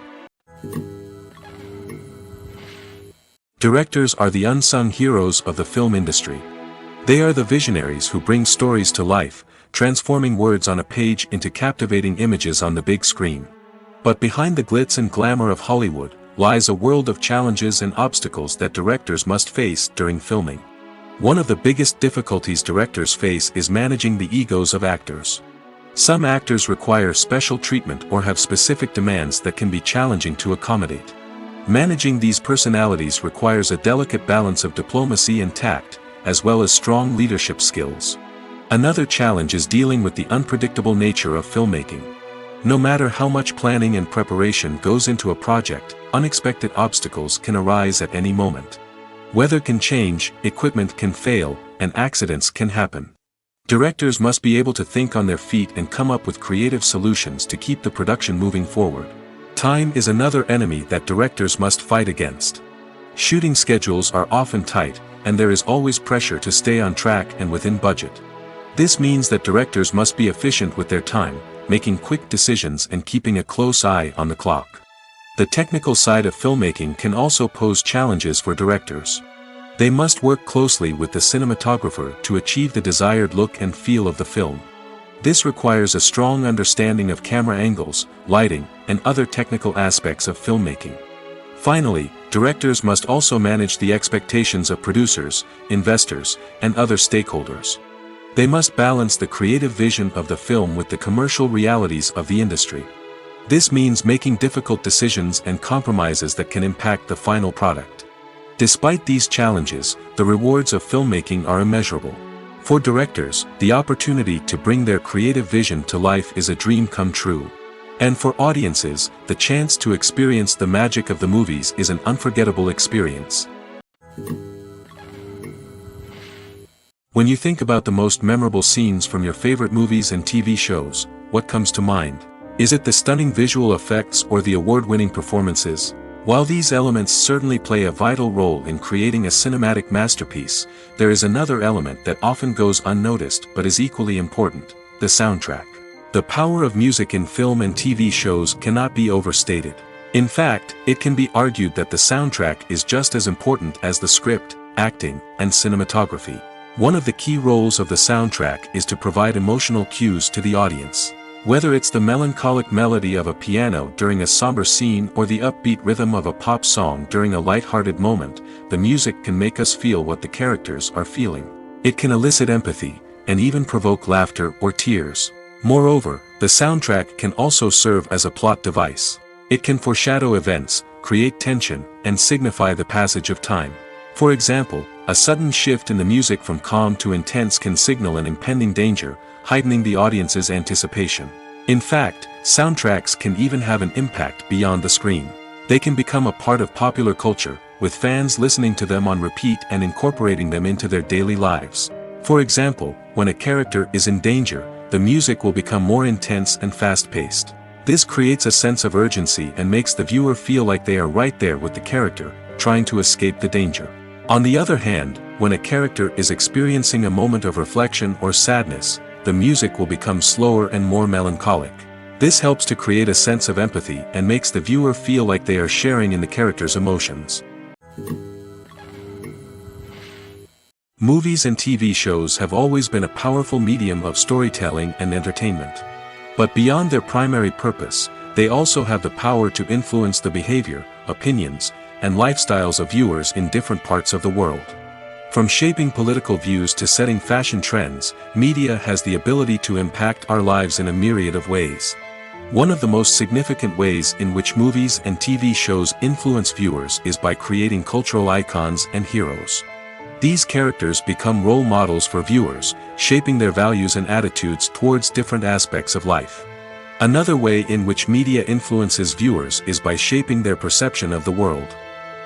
Directors are the unsung heroes of the film industry. They are the visionaries who bring stories to life, transforming words on a page into captivating images on the big screen. But behind the glitz and glamour of Hollywood, lies a world of challenges and obstacles that directors must face during filming. One of the biggest difficulties directors face is managing the egos of actors. Some actors require special treatment or have specific demands that can be challenging to accommodate. Managing these personalities requires a delicate balance of diplomacy and tact, as well as strong leadership skills. Another challenge is dealing with the unpredictable nature of filmmaking. No matter how much planning and preparation goes into a project, unexpected obstacles can arise at any moment. Weather can change, equipment can fail, and accidents can happen. Directors must be able to think on their feet and come up with creative solutions to keep the production moving forward. Time is another enemy that directors must fight against. Shooting schedules are often tight, and there is always pressure to stay on track and within budget. This means that directors must be efficient with their time, making quick decisions and keeping a close eye on the clock. The technical side of filmmaking can also pose challenges for directors. They must work closely with the cinematographer to achieve the desired look and feel of the film. This requires a strong understanding of camera angles, lighting, and other technical aspects of filmmaking. Finally, directors must also manage the expectations of producers, investors, and other stakeholders. They must balance the creative vision of the film with the commercial realities of the industry. This means making difficult decisions and compromises that can impact the final product. Despite these challenges, the rewards of filmmaking are immeasurable. For directors, the opportunity to bring their creative vision to life is a dream come true. And for audiences, the chance to experience the magic of the movies is an unforgettable experience. When you think about the most memorable scenes from your favorite movies and TV shows, what comes to mind? Is it the stunning visual effects or the award-winning performances? While these elements certainly play a vital role in creating a cinematic masterpiece, there is another element that often goes unnoticed but is equally important: the soundtrack. The power of music in film and TV shows cannot be overstated. In fact, it can be argued that the soundtrack is just as important as the script, acting, and cinematography. One of the key roles of the soundtrack is to provide emotional cues to the audience. Whether it's the melancholic melody of a piano during a somber scene or the upbeat rhythm of a pop song during a light-hearted moment, the music can make us feel what the characters are feeling. It can elicit empathy, and even provoke laughter or tears. Moreover, the soundtrack can also serve as a plot device. It can foreshadow events, create tension, and signify the passage of time. For example, a sudden shift in the music from calm to intense can signal an impending danger, heightening the audience's anticipation. In fact, soundtracks can even have an impact beyond the screen. They can become a part of popular culture, with fans listening to them on repeat and incorporating them into their daily lives. For example, when a character is in danger, the music will become more intense and fast-paced. This creates a sense of urgency and makes the viewer feel like they are right there with the character, trying to escape the danger. On the other hand, when a character is experiencing a moment of reflection or sadness, the music will become slower and more melancholic. This helps to create a sense of empathy and makes the viewer feel like they are sharing in the character's emotions. Movies and TV shows have always been a powerful medium of storytelling and entertainment. But beyond their primary purpose, they also have the power to influence the behavior, opinions, and lifestyles of viewers in different parts of the world. From shaping political views to setting fashion trends, media has the ability to impact our lives in a myriad of ways. One of the most significant ways in which movies and TV shows influence viewers is by creating cultural icons and heroes. These characters become role models for viewers, shaping their values and attitudes towards different aspects of life. Another way in which media influences viewers is by shaping their perception of the world.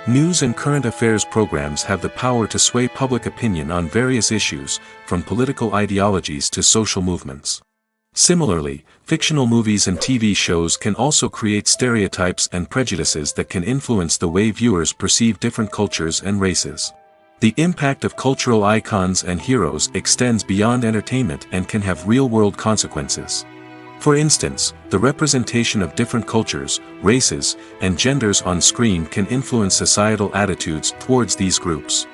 News and current affairs programs have the power to sway public opinion on various issues, from political ideologies to social movements. Similarly, fictional movies and TV shows can also create stereotypes and prejudices that can influence the way viewers perceive different cultures and races. The impact of cultural icons and heroes extends beyond entertainment and can have real-world consequences. For instance, the representation of different cultures, races, and genders on screen can influence societal attitudes towards these groups.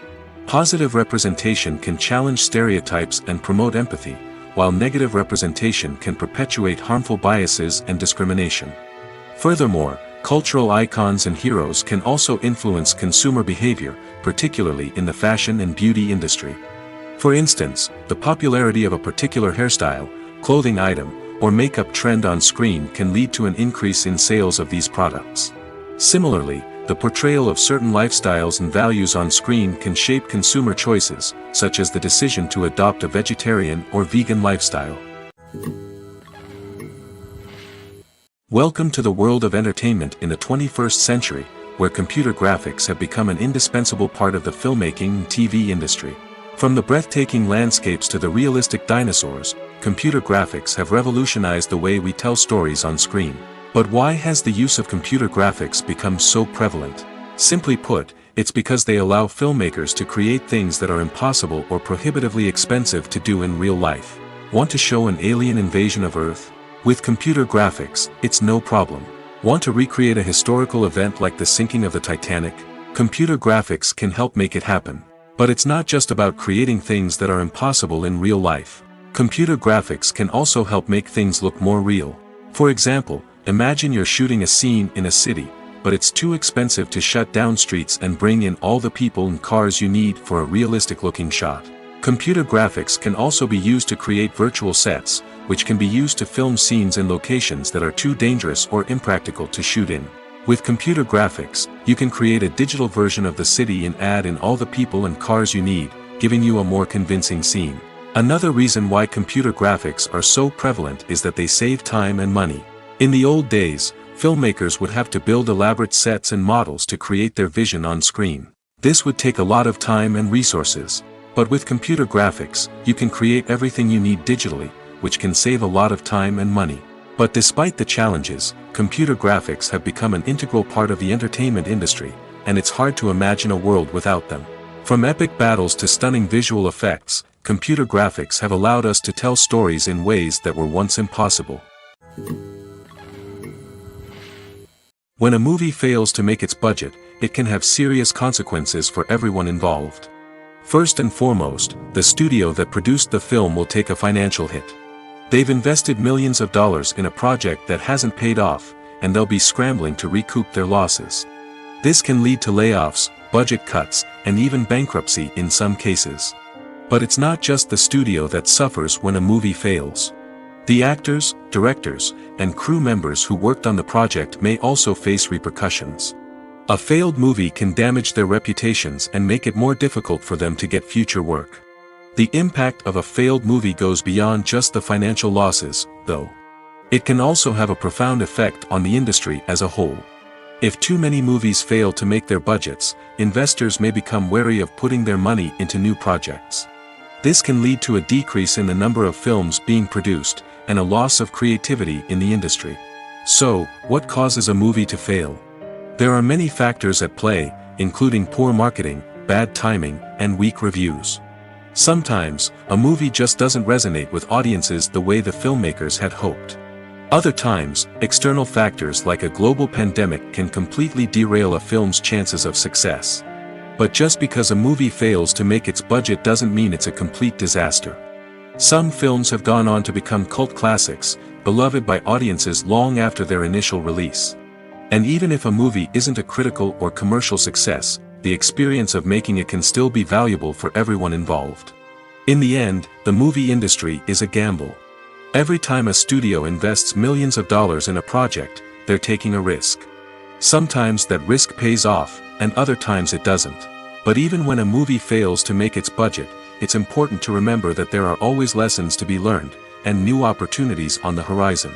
Positive representation can challenge stereotypes and promote empathy, while negative representation can perpetuate harmful biases and discrimination. Furthermore, cultural icons and heroes can also influence consumer behavior, particularly in the fashion and beauty industry. For instance, the popularity of a particular hairstyle, clothing item, or makeup trend on screen can lead to an increase in sales of these products. Similarly, the portrayal of certain lifestyles and values on screen can shape consumer choices, such as the decision to adopt a vegetarian or vegan lifestyle. Welcome to the world of entertainment in the 21st century, where computer graphics have become an indispensable part of the filmmaking and TV industry. From the breathtaking landscapes to the realistic dinosaurs, computer graphics have revolutionized the way we tell stories on screen. But why has the use of computer graphics become so prevalent? Simply put, it's because they allow filmmakers to create things that are impossible or prohibitively expensive to do in real life. Want to show an alien invasion of Earth? With computer graphics, it's no problem. Want to recreate a historical event like the sinking of the Titanic? Computer graphics can help make it happen. But it's not just about creating things that are impossible in real life. Computer graphics can also help make things look more real. For example, imagine you're shooting a scene in a city, but it's too expensive to shut down streets and bring in all the people and cars you need for a realistic-looking shot. Computer graphics can also be used to create virtual sets, which can be used to film scenes in locations that are too dangerous or impractical to shoot in. With computer graphics, you can create a digital version of the city and add in all the people and cars you need, giving you a more convincing scene. Another reason why computer graphics are so prevalent is that they save time and money. In the old days, filmmakers would have to build elaborate sets and models to create their vision on screen. This would take a lot of time and resources. But with computer graphics, you can create everything you need digitally, which can save a lot of time and money. But despite the challenges, computer graphics have become an integral part of the entertainment industry, and it's hard to imagine a world without them. From epic battles to stunning visual effects, computer graphics have allowed us to tell stories in ways that were once impossible. When a movie fails to make its budget, it can have serious consequences for everyone involved. First and foremost, the studio that produced the film will take a financial hit. They've invested millions of dollars in a project that hasn't paid off, and they'll be scrambling to recoup their losses. This can lead to layoffs, budget cuts, and even bankruptcy in some cases. But it's not just the studio that suffers when a movie fails. The actors, directors, and crew members who worked on the project may also face repercussions. A failed movie can damage their reputations and make it more difficult for them to get future work. The impact of a failed movie goes beyond just the financial losses, though. It can also have a profound effect on the industry as a whole. If too many movies fail to make their budgets, investors may become wary of putting their money into new projects. This can lead to a decrease in the number of films being produced, and a loss of creativity in the industry. So, what causes a movie to fail? There are many factors at play, including poor marketing, bad timing, and weak reviews. Sometimes, a movie just doesn't resonate with audiences the way the filmmakers had hoped. Other times, external factors like a global pandemic can completely derail a film's chances of success. But just because a movie fails to make its budget doesn't mean it's a complete disaster. Some films have gone on to become cult classics, beloved by audiences long after their initial release. And even if a movie isn't a critical or commercial success, the experience of making it can still be valuable for everyone involved. In the end, the movie industry is a gamble. Every time a studio invests millions of dollars in a project, they're taking a risk. Sometimes that risk pays off, and other times it doesn't. But even when a movie fails to make its budget, it's important to remember that there are always lessons to be learned, and new opportunities on the horizon.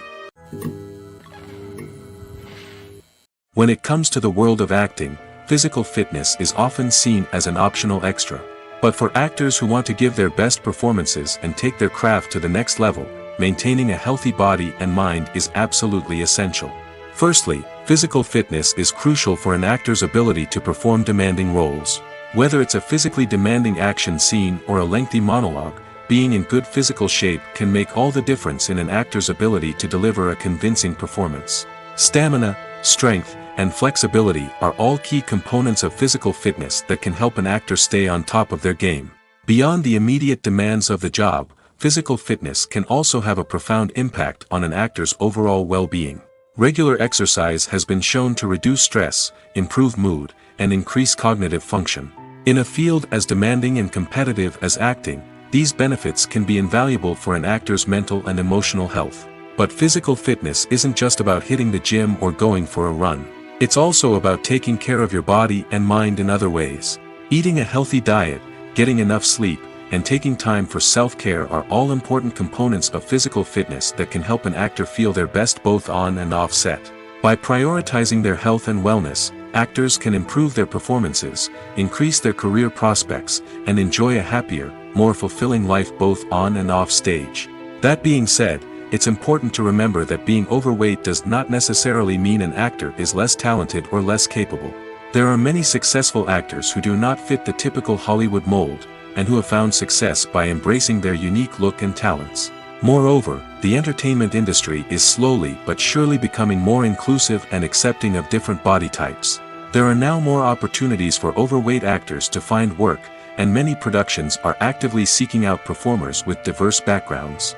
When it comes to the world of acting, physical fitness is often seen as an optional extra. But for actors who want to give their best performances and take their craft to the next level, maintaining a healthy body and mind is absolutely essential. Firstly, physical fitness is crucial for an actor's ability to perform demanding roles. Whether it's a physically demanding action scene or a lengthy monologue, being in good physical shape can make all the difference in an actor's ability to deliver a convincing performance. Stamina, strength, and flexibility are all key components of physical fitness that can help an actor stay on top of their game. Beyond the immediate demands of the job, physical fitness can also have a profound impact on an actor's overall well-being. Regular exercise has been shown to reduce stress, improve mood, and increase cognitive function. In a field as demanding and competitive as acting, these benefits can be invaluable for an actor's mental and emotional health. But physical fitness isn't just about hitting the gym or going for a run. It's also about taking care of your body and mind in other ways. Eating a healthy diet, getting enough sleep, and taking time for self-care are all important components of physical fitness that can help an actor feel their best both on and off set. By prioritizing their health and wellness, actors can improve their performances, increase their career prospects, and enjoy a happier, more fulfilling life both on and off stage. That being said, it's important to remember that being overweight does not necessarily mean an actor is less talented or less capable. There are many successful actors who do not fit the typical Hollywood mold, and who have found success by embracing their unique look and talents. Moreover, the entertainment industry is slowly but surely becoming more inclusive and accepting of different body types. There are now more opportunities for overweight actors to find work, and many productions are actively seeking out performers with diverse backgrounds.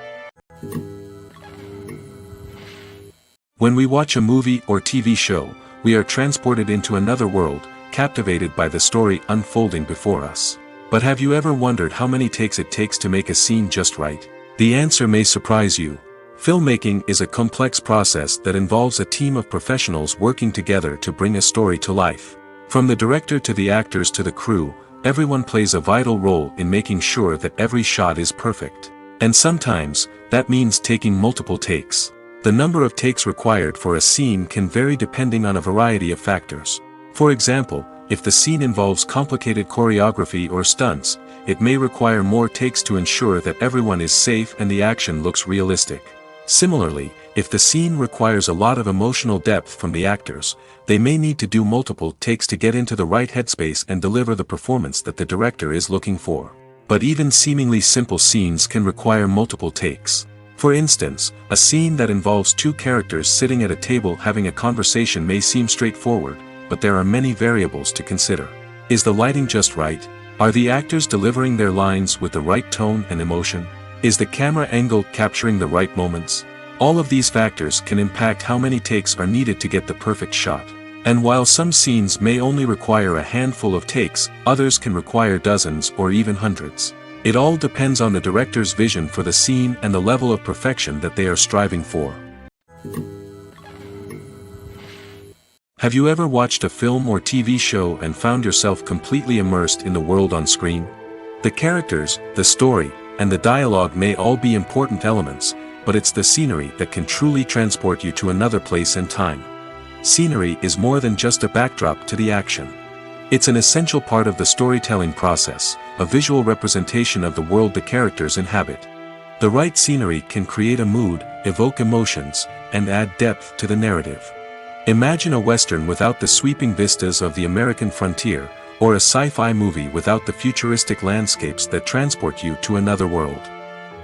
When we watch a movie or TV show, we are transported into another world, captivated by the story unfolding before us. But have you ever wondered how many takes it takes to make a scene just right? The answer may surprise you. Filmmaking is a complex process that involves a team of professionals working together to bring a story to life. From the director to the actors to the crew, everyone plays a vital role in making sure that every shot is perfect. And sometimes, that means taking multiple takes. The number of takes required for a scene can vary depending on a variety of factors. For example, if the scene involves complicated choreography or stunts, it may require more takes to ensure that everyone is safe and the action looks realistic. Similarly, if the scene requires a lot of emotional depth from the actors, they may need to do multiple takes to get into the right headspace and deliver the performance that the director is looking for. But even seemingly simple scenes can require multiple takes. For instance, a scene that involves two characters sitting at a table having a conversation may seem straightforward, but there are many variables to consider. Is the lighting just right? Are the actors delivering their lines with the right tone and emotion? Is the camera angle capturing the right moments? All of these factors can impact how many takes are needed to get the perfect shot. And while some scenes may only require a handful of takes, others can require dozens or even hundreds. It all depends on the director's vision for the scene and the level of perfection that they are striving for. Have you ever watched a film or TV show and found yourself completely immersed in the world on screen? The characters, the story, and the dialogue may all be important elements, but it's the scenery that can truly transport you to another place and time. Scenery is more than just a backdrop to the action. It's an essential part of the storytelling process, a visual representation of the world the characters inhabit. The right scenery can create a mood, evoke emotions, and add depth to the narrative. Imagine a Western without the sweeping vistas of the American frontier, or a sci-fi movie without the futuristic landscapes that transport you to another world.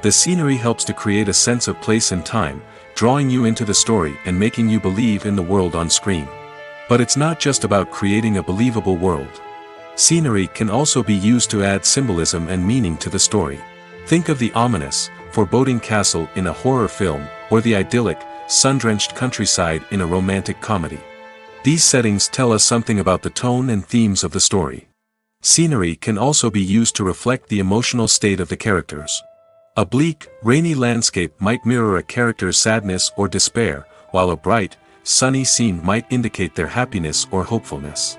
The scenery helps to create a sense of place and time, drawing you into the story and making you believe in the world on screen. But it's not just about creating a believable world. Scenery can also be used to add symbolism and meaning to the story. Think of the ominous, foreboding castle in a horror film, or the idyllic, sun-drenched countryside in a romantic comedy. These settings tell us something about the tone and themes of the story. Scenery can also be used to reflect the emotional state of the characters. A bleak, rainy landscape might mirror a character's sadness or despair, while a bright, sunny scene might indicate their happiness or hopefulness.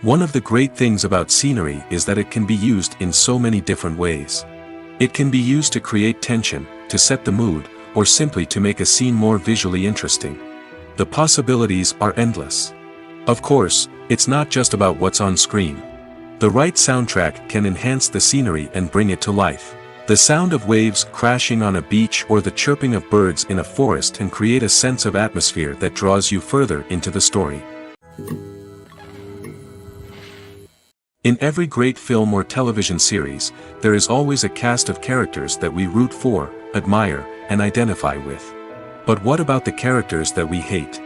One of the great things about scenery is that it can be used in so many different ways. It can be used to create tension, to set the mood, or simply to make a scene more visually interesting. The possibilities are endless. Of course, it's not just about what's on screen. The right soundtrack can enhance the scenery and bring it to life. The sound of waves crashing on a beach or the chirping of birds in a forest can create a sense of atmosphere that draws you further into the story. In every great film or television series, there is always a cast of characters that we root for, admire, and identify with. But what about the characters that we hate?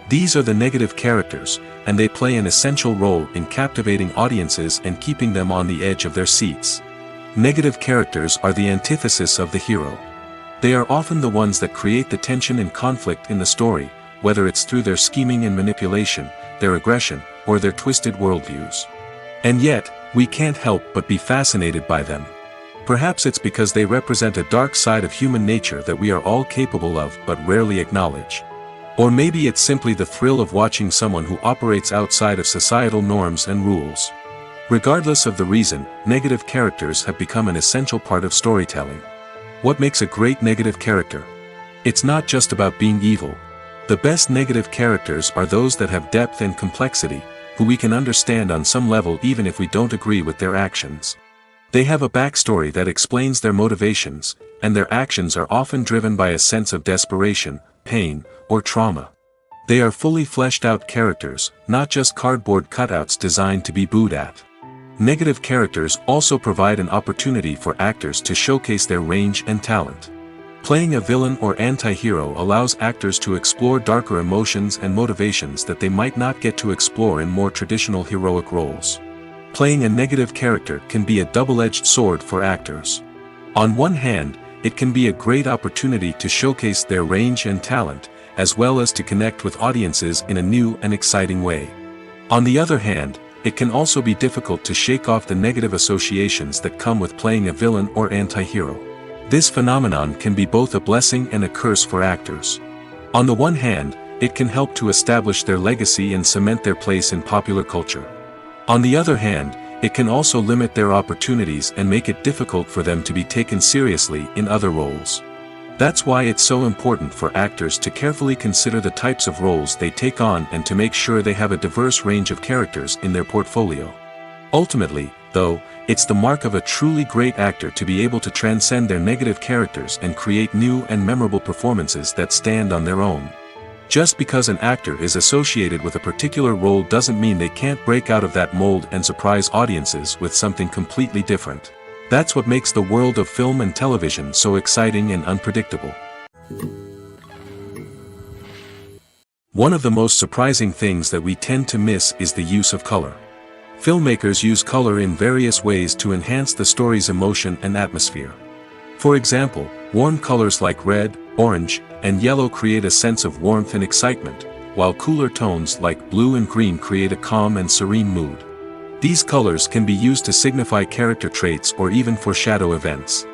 These are the negative characters, and they play an essential role in captivating audiences and keeping them on the edge of their seats. Negative characters are the antithesis of the hero. They are often the ones that create the tension and conflict in the story, whether it's through their scheming and manipulation, their aggression, or their twisted worldviews. And yet, we can't help but be fascinated by them. Perhaps it's because they represent a dark side of human nature that we are all capable of but rarely acknowledge. Or maybe it's simply the thrill of watching someone who operates outside of societal norms and rules. Regardless of the reason, negative characters have become an essential part of storytelling. What makes a great negative character? It's not just about being evil. The best negative characters are those that have depth and complexity, who we can understand on some level even if we don't agree with their actions. They have a backstory that explains their motivations, and their actions are often driven by a sense of desperation, pain, or trauma. They are fully fleshed out characters, not just cardboard cutouts designed to be booed at. Negative characters also provide an opportunity for actors to showcase their range and talent. Playing a villain or anti-hero allows actors to explore darker emotions and motivations that they might not get to explore in more traditional heroic roles. Playing a negative character can be a double-edged sword for actors. On one hand, it can be a great opportunity to showcase their range and talent, as well as to connect with audiences in a new and exciting way. On the other hand, it can also be difficult to shake off the negative associations that come with playing a villain or anti-hero. This phenomenon can be both a blessing and a curse for actors. On the one hand, it can help to establish their legacy and cement their place in popular culture. On the other hand, it can also limit their opportunities and make it difficult for them to be taken seriously in other roles. That's why it's so important for actors to carefully consider the types of roles they take on and to make sure they have a diverse range of characters in their portfolio. Ultimately, though, it's the mark of a truly great actor to be able to transcend their negative characters and create new and memorable performances that stand on their own. Just because an actor is associated with a particular role doesn't mean they can't break out of that mold and surprise audiences with something completely different. That's what makes the world of film and television so exciting and unpredictable. One of the most surprising things that we tend to miss is the use of color. Filmmakers use color in various ways to enhance the story's emotion and atmosphere. For example, warm colors like red, orange, and yellow create a sense of warmth and excitement, while cooler tones like blue and green create a calm and serene mood. These colors can be used to signify character traits or even foreshadow events.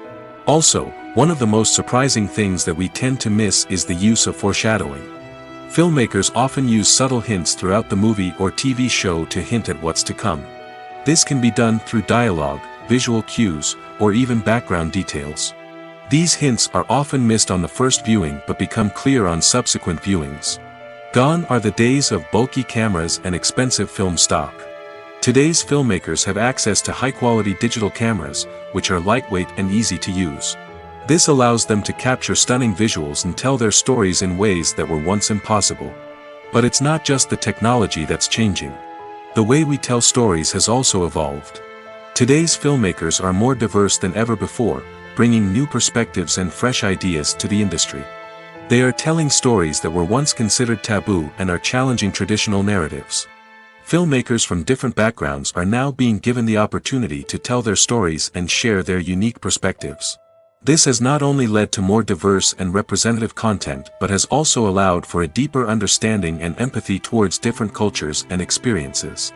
Also, one of the most surprising things that we tend to miss is the use of foreshadowing. Filmmakers often use subtle hints throughout the movie or TV show to hint at what's to come. This can be done through dialogue, visual cues, or even background details. These hints are often missed on the first viewing but become clear on subsequent viewings. Gone are the days of bulky cameras and expensive film stock. Today's filmmakers have access to high-quality digital cameras, which are lightweight and easy to use. This allows them to capture stunning visuals and tell their stories in ways that were once impossible. But it's not just the technology that's changing. The way we tell stories has also evolved. Today's filmmakers are more diverse than ever before, bringing new perspectives and fresh ideas to the industry. They are telling stories that were once considered taboo and are challenging traditional narratives. Filmmakers from different backgrounds are now being given the opportunity to tell their stories and share their unique perspectives. This has not only led to more diverse and representative content but has also allowed for a deeper understanding and empathy towards different cultures and experiences.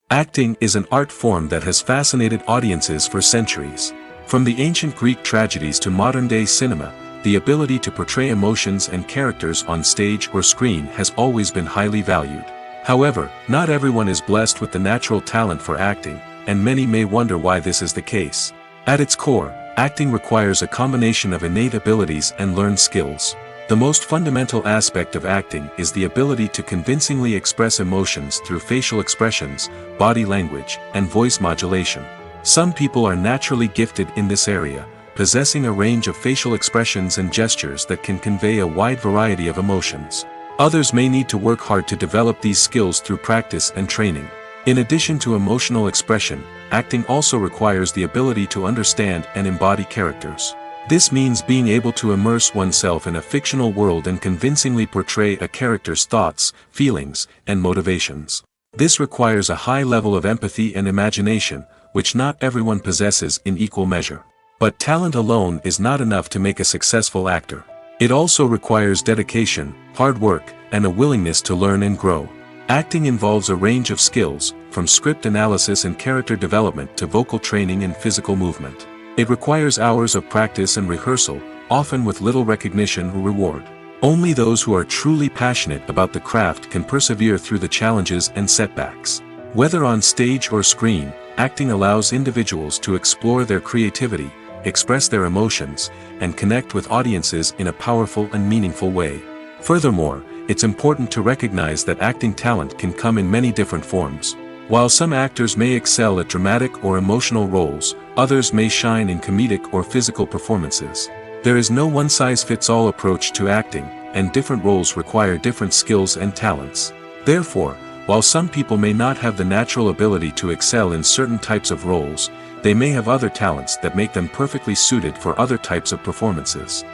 Acting is an art form that has fascinated audiences for centuries. From the ancient Greek tragedies to modern-day cinema, the ability to portray emotions and characters on stage or screen has always been highly valued. However, not everyone is blessed with the natural talent for acting, and many may wonder why this is the case. At its core, acting requires a combination of innate abilities and learned skills. The most fundamental aspect of acting is the ability to convincingly express emotions through facial expressions, body language, and voice modulation. Some people are naturally gifted in this area, possessing a range of facial expressions and gestures that can convey a wide variety of emotions. Others may need to work hard to develop these skills through practice and training. In addition to emotional expression, acting also requires the ability to understand and embody characters. This means being able to immerse oneself in a fictional world and convincingly portray a character's thoughts, feelings, and motivations. This requires a high level of empathy and imagination, which not everyone possesses in equal measure. But talent alone is not enough to make a successful actor. It also requires dedication, hard work, and a willingness to learn and grow. Acting involves a range of skills, from script analysis and character development to vocal training and physical movement. It requires hours of practice and rehearsal, often with little recognition or reward. Only those who are truly passionate about the craft can persevere through the challenges and setbacks. Whether on stage or screen, acting allows individuals to explore their creativity, express their emotions, and connect with audiences in a powerful and meaningful way. Furthermore, it's important to recognize that acting talent can come in many different forms. While some actors may excel at dramatic or emotional roles, others may shine in comedic or physical performances. There is no one-size-fits-all approach to acting, and different roles require different skills and talents. Therefore, While some people may not have the natural ability to excel in certain types of roles, they may have other talents that make them perfectly suited for other types of performances.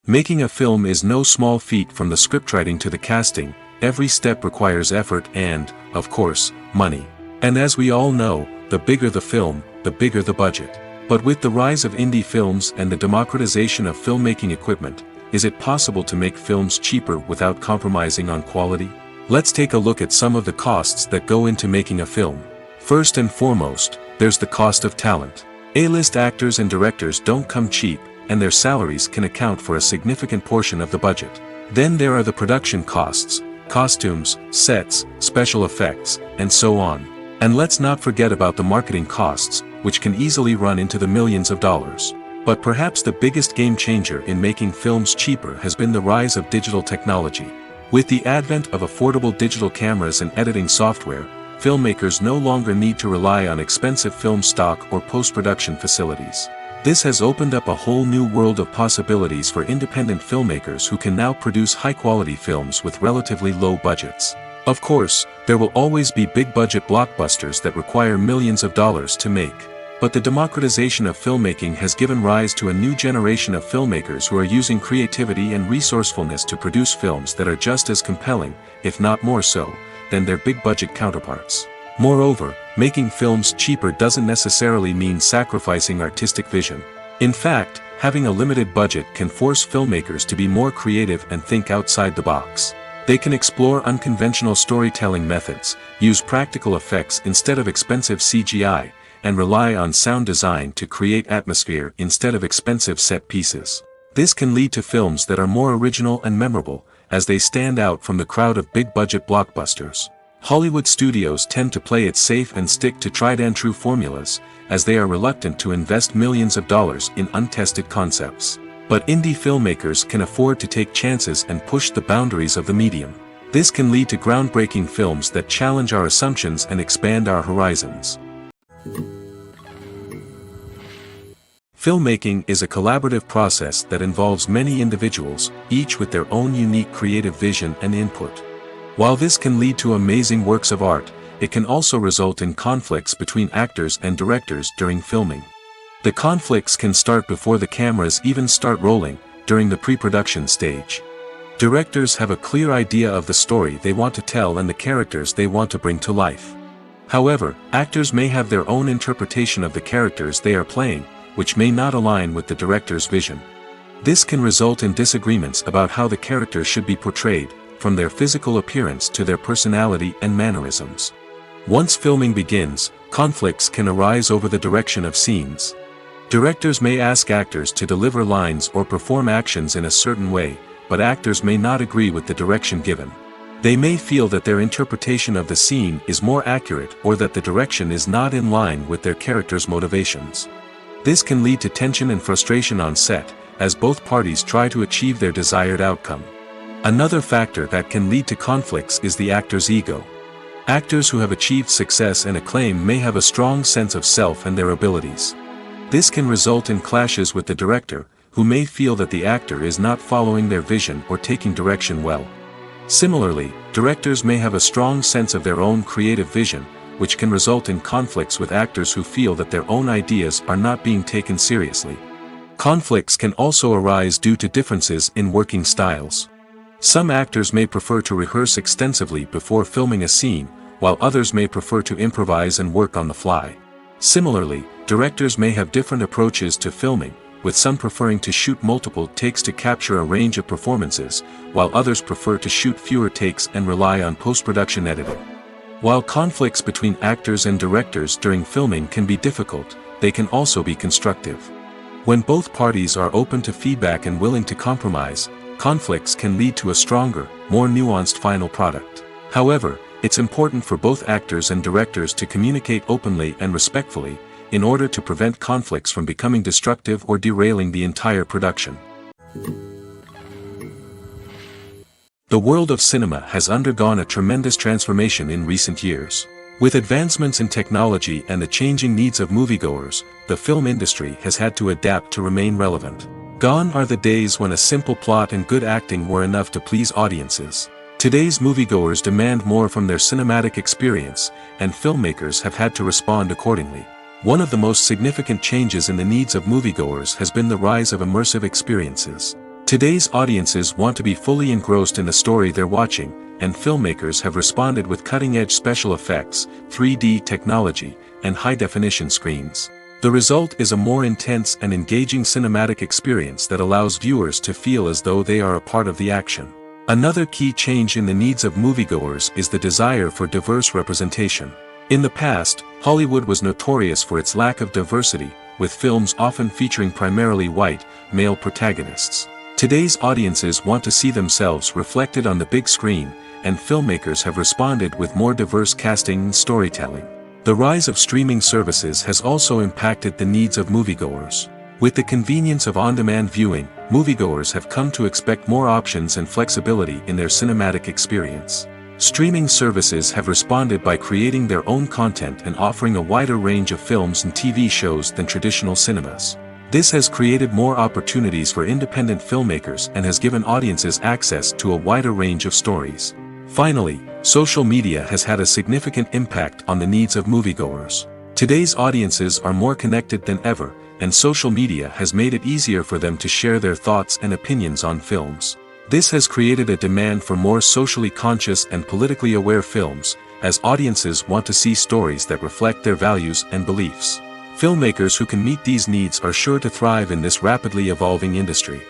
Making a film is no small feat. From the scriptwriting to the casting, every step requires effort and, of course, money. And as we all know, the bigger the film, the bigger the budget. But with the rise of indie films and the democratization of filmmaking equipment, is it possible to make films cheaper without compromising on quality? Let's take a look at some of the costs that go into making a film. First and foremost, there's the cost of talent. A-list actors and directors don't come cheap, and their salaries can account for a significant portion of the budget. Then there are the production costs, costumes, sets, special effects, and so on. And let's not forget about the marketing costs, which can easily run into the millions of dollars. But perhaps the biggest game changer in making films cheaper has been the rise of digital technology. With the advent of affordable digital cameras and editing software, filmmakers no longer need to rely on expensive film stock or post-production facilities. This has opened up a whole new world of possibilities for independent filmmakers who can now produce high-quality films with relatively low budgets. Of course, there will always be big-budget blockbusters that require millions of dollars to make. But the democratization of filmmaking has given rise to a new generation of filmmakers who are using creativity and resourcefulness to produce films that are just as compelling, if not more so, than their big-budget counterparts. Moreover, making films cheaper doesn't necessarily mean sacrificing artistic vision. In fact, having a limited budget can force filmmakers to be more creative and think outside the box. They can explore unconventional storytelling methods, use practical effects instead of expensive CGI, and rely on sound design to create atmosphere instead of expensive set pieces. This can lead to films that are more original and memorable, as they stand out from the crowd of big-budget blockbusters. Hollywood studios tend to play it safe and stick to tried-and-true formulas, as they are reluctant to invest millions of dollars in untested concepts. But indie filmmakers can afford to take chances and push the boundaries of the medium. This can lead to groundbreaking films that challenge our assumptions and expand our horizons. Filmmaking is a collaborative process that involves many individuals, each with their own unique creative vision and input. While this can lead to amazing works of art, it can also result in conflicts between actors and directors during filming. The conflicts can start before the cameras even start rolling, during the pre-production stage. Directors have a clear idea of the story they want to tell and the characters they want to bring to life. However, actors may have their own interpretation of the characters they are playing, which may not align with the director's vision. This can result in disagreements about how the characters should be portrayed, from their physical appearance to their personality and mannerisms. Once filming begins, conflicts can arise over the direction of scenes. Directors may ask actors to deliver lines or perform actions in a certain way, but actors may not agree with the direction given. They may feel that their interpretation of the scene is more accurate or that the direction is not in line with their character's motivations. This can lead to tension and frustration on set, as both parties try to achieve their desired outcome. Another factor that can lead to conflicts is the actor's ego. Actors who have achieved success and acclaim may have a strong sense of self and their abilities. This can result in clashes with the director, who may feel that the actor is not following their vision or taking direction well. Similarly, directors may have a strong sense of their own creative vision, which can result in conflicts with actors who feel that their own ideas are not being taken seriously. Conflicts can also arise due to differences in working styles. Some actors may prefer to rehearse extensively before filming a scene, while others may prefer to improvise and work on the fly. Similarly, directors may have different approaches to filming, with some preferring to shoot multiple takes to capture a range of performances, while others prefer to shoot fewer takes and rely on post-production editing. While conflicts between actors and directors during filming can be difficult, they can also be constructive. When both parties are open to feedback and willing to compromise, conflicts can lead to a stronger, more nuanced final product. However, it's important for both actors and directors to communicate openly and respectfully, in order to prevent conflicts from becoming destructive or derailing the entire production. The world of cinema has undergone a tremendous transformation in recent years. With advancements in technology and the changing needs of moviegoers, the film industry has had to adapt to remain relevant. Gone are the days when a simple plot and good acting were enough to please audiences. Today's moviegoers demand more from their cinematic experience, and filmmakers have had to respond accordingly. One of the most significant changes in the needs of moviegoers has been the rise of immersive experiences. Today's audiences want to be fully engrossed in the story they're watching, and filmmakers have responded with cutting-edge special effects, 3D technology, and high-definition screens. The result is a more intense and engaging cinematic experience that allows viewers to feel as though they are a part of the action. Another key change in the needs of moviegoers is the desire for diverse representation. In the past, Hollywood was notorious for its lack of diversity, with films often featuring primarily white, male protagonists. Today's audiences want to see themselves reflected on the big screen, and filmmakers have responded with more diverse casting and storytelling. The rise of streaming services has also impacted the needs of moviegoers. With the convenience of on-demand viewing, moviegoers have come to expect more options and flexibility in their cinematic experience. Streaming services have responded by creating their own content and offering a wider range of films and TV shows than traditional cinemas. This has created more opportunities for independent filmmakers and has given audiences access to a wider range of stories. Finally, social media has had a significant impact on the needs of moviegoers. Today's audiences are more connected than ever, and social media has made it easier for them to share their thoughts and opinions on films. This has created a demand for more socially conscious and politically aware films, as audiences want to see stories that reflect their values and beliefs. Filmmakers who can meet these needs are sure to thrive in this rapidly evolving industry.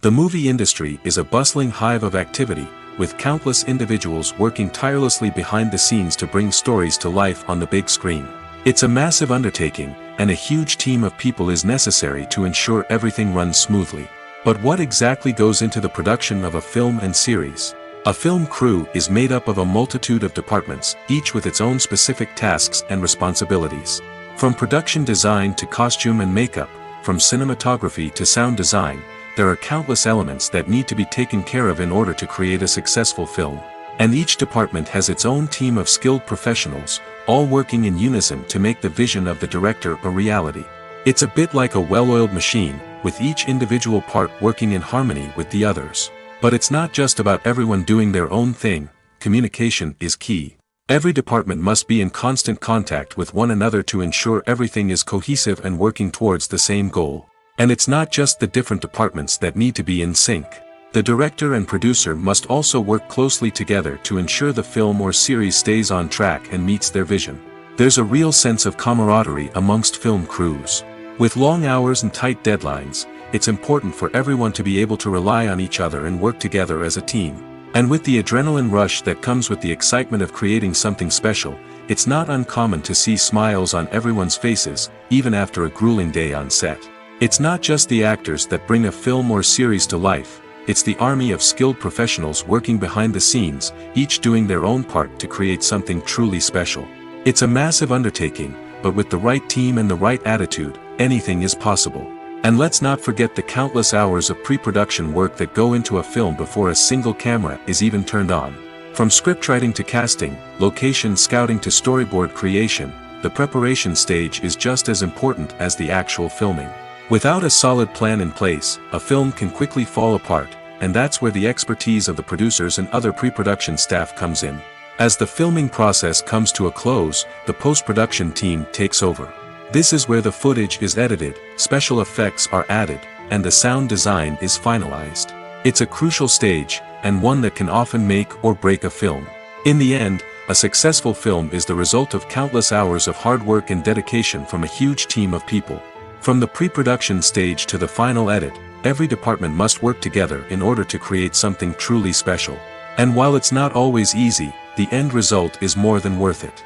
The movie industry is a bustling hive of activity, with countless individuals working tirelessly behind the scenes to bring stories to life on the big screen. It's a massive undertaking, and a huge team of people is necessary to ensure everything runs smoothly. But what exactly goes into the production of a film and series? A film crew is made up of a multitude of departments, each with its own specific tasks and responsibilities. From production design to costume and makeup, from cinematography to sound design, there are countless elements that need to be taken care of in order to create a successful film. And each department has its own team of skilled professionals, all working in unison to make the vision of the director a reality. It's a bit like a well-oiled machine, with each individual part working in harmony with the others. But it's not just about everyone doing their own thing. Communication is key. Every department must be in constant contact with one another to ensure everything is cohesive and working towards the same goal. And it's not just the different departments that need to be in sync. The director and producer must also work closely together to ensure the film or series stays on track and meets their vision. There's a real sense of camaraderie amongst film crews. With long hours and tight deadlines, it's important for everyone to be able to rely on each other and work together as a team. And with the adrenaline rush that comes with the excitement of creating something special, it's not uncommon to see smiles on everyone's faces, even after a grueling day on set. It's not just the actors that bring a film or series to life, it's the army of skilled professionals working behind the scenes, each doing their own part to create something truly special. It's a massive undertaking, but with the right team and the right attitude, anything is possible. And let's not forget the countless hours of pre-production work that go into a film before a single camera is even turned on. From scriptwriting to casting, location scouting to storyboard creation, the preparation stage is just as important as the actual filming. Without a solid plan in place, a film can quickly fall apart, and that's where the expertise of the producers and other pre-production staff comes in. As the filming process comes to a close, the post-production team takes over. This is where the footage is edited, special effects are added, and the sound design is finalized. It's a crucial stage, and one that can often make or break a film. In the end, a successful film is the result of countless hours of hard work and dedication from a huge team of people. From the pre-production stage to the final edit, every department must work together in order to create something truly special. And while it's not always easy, the end result is more than worth it.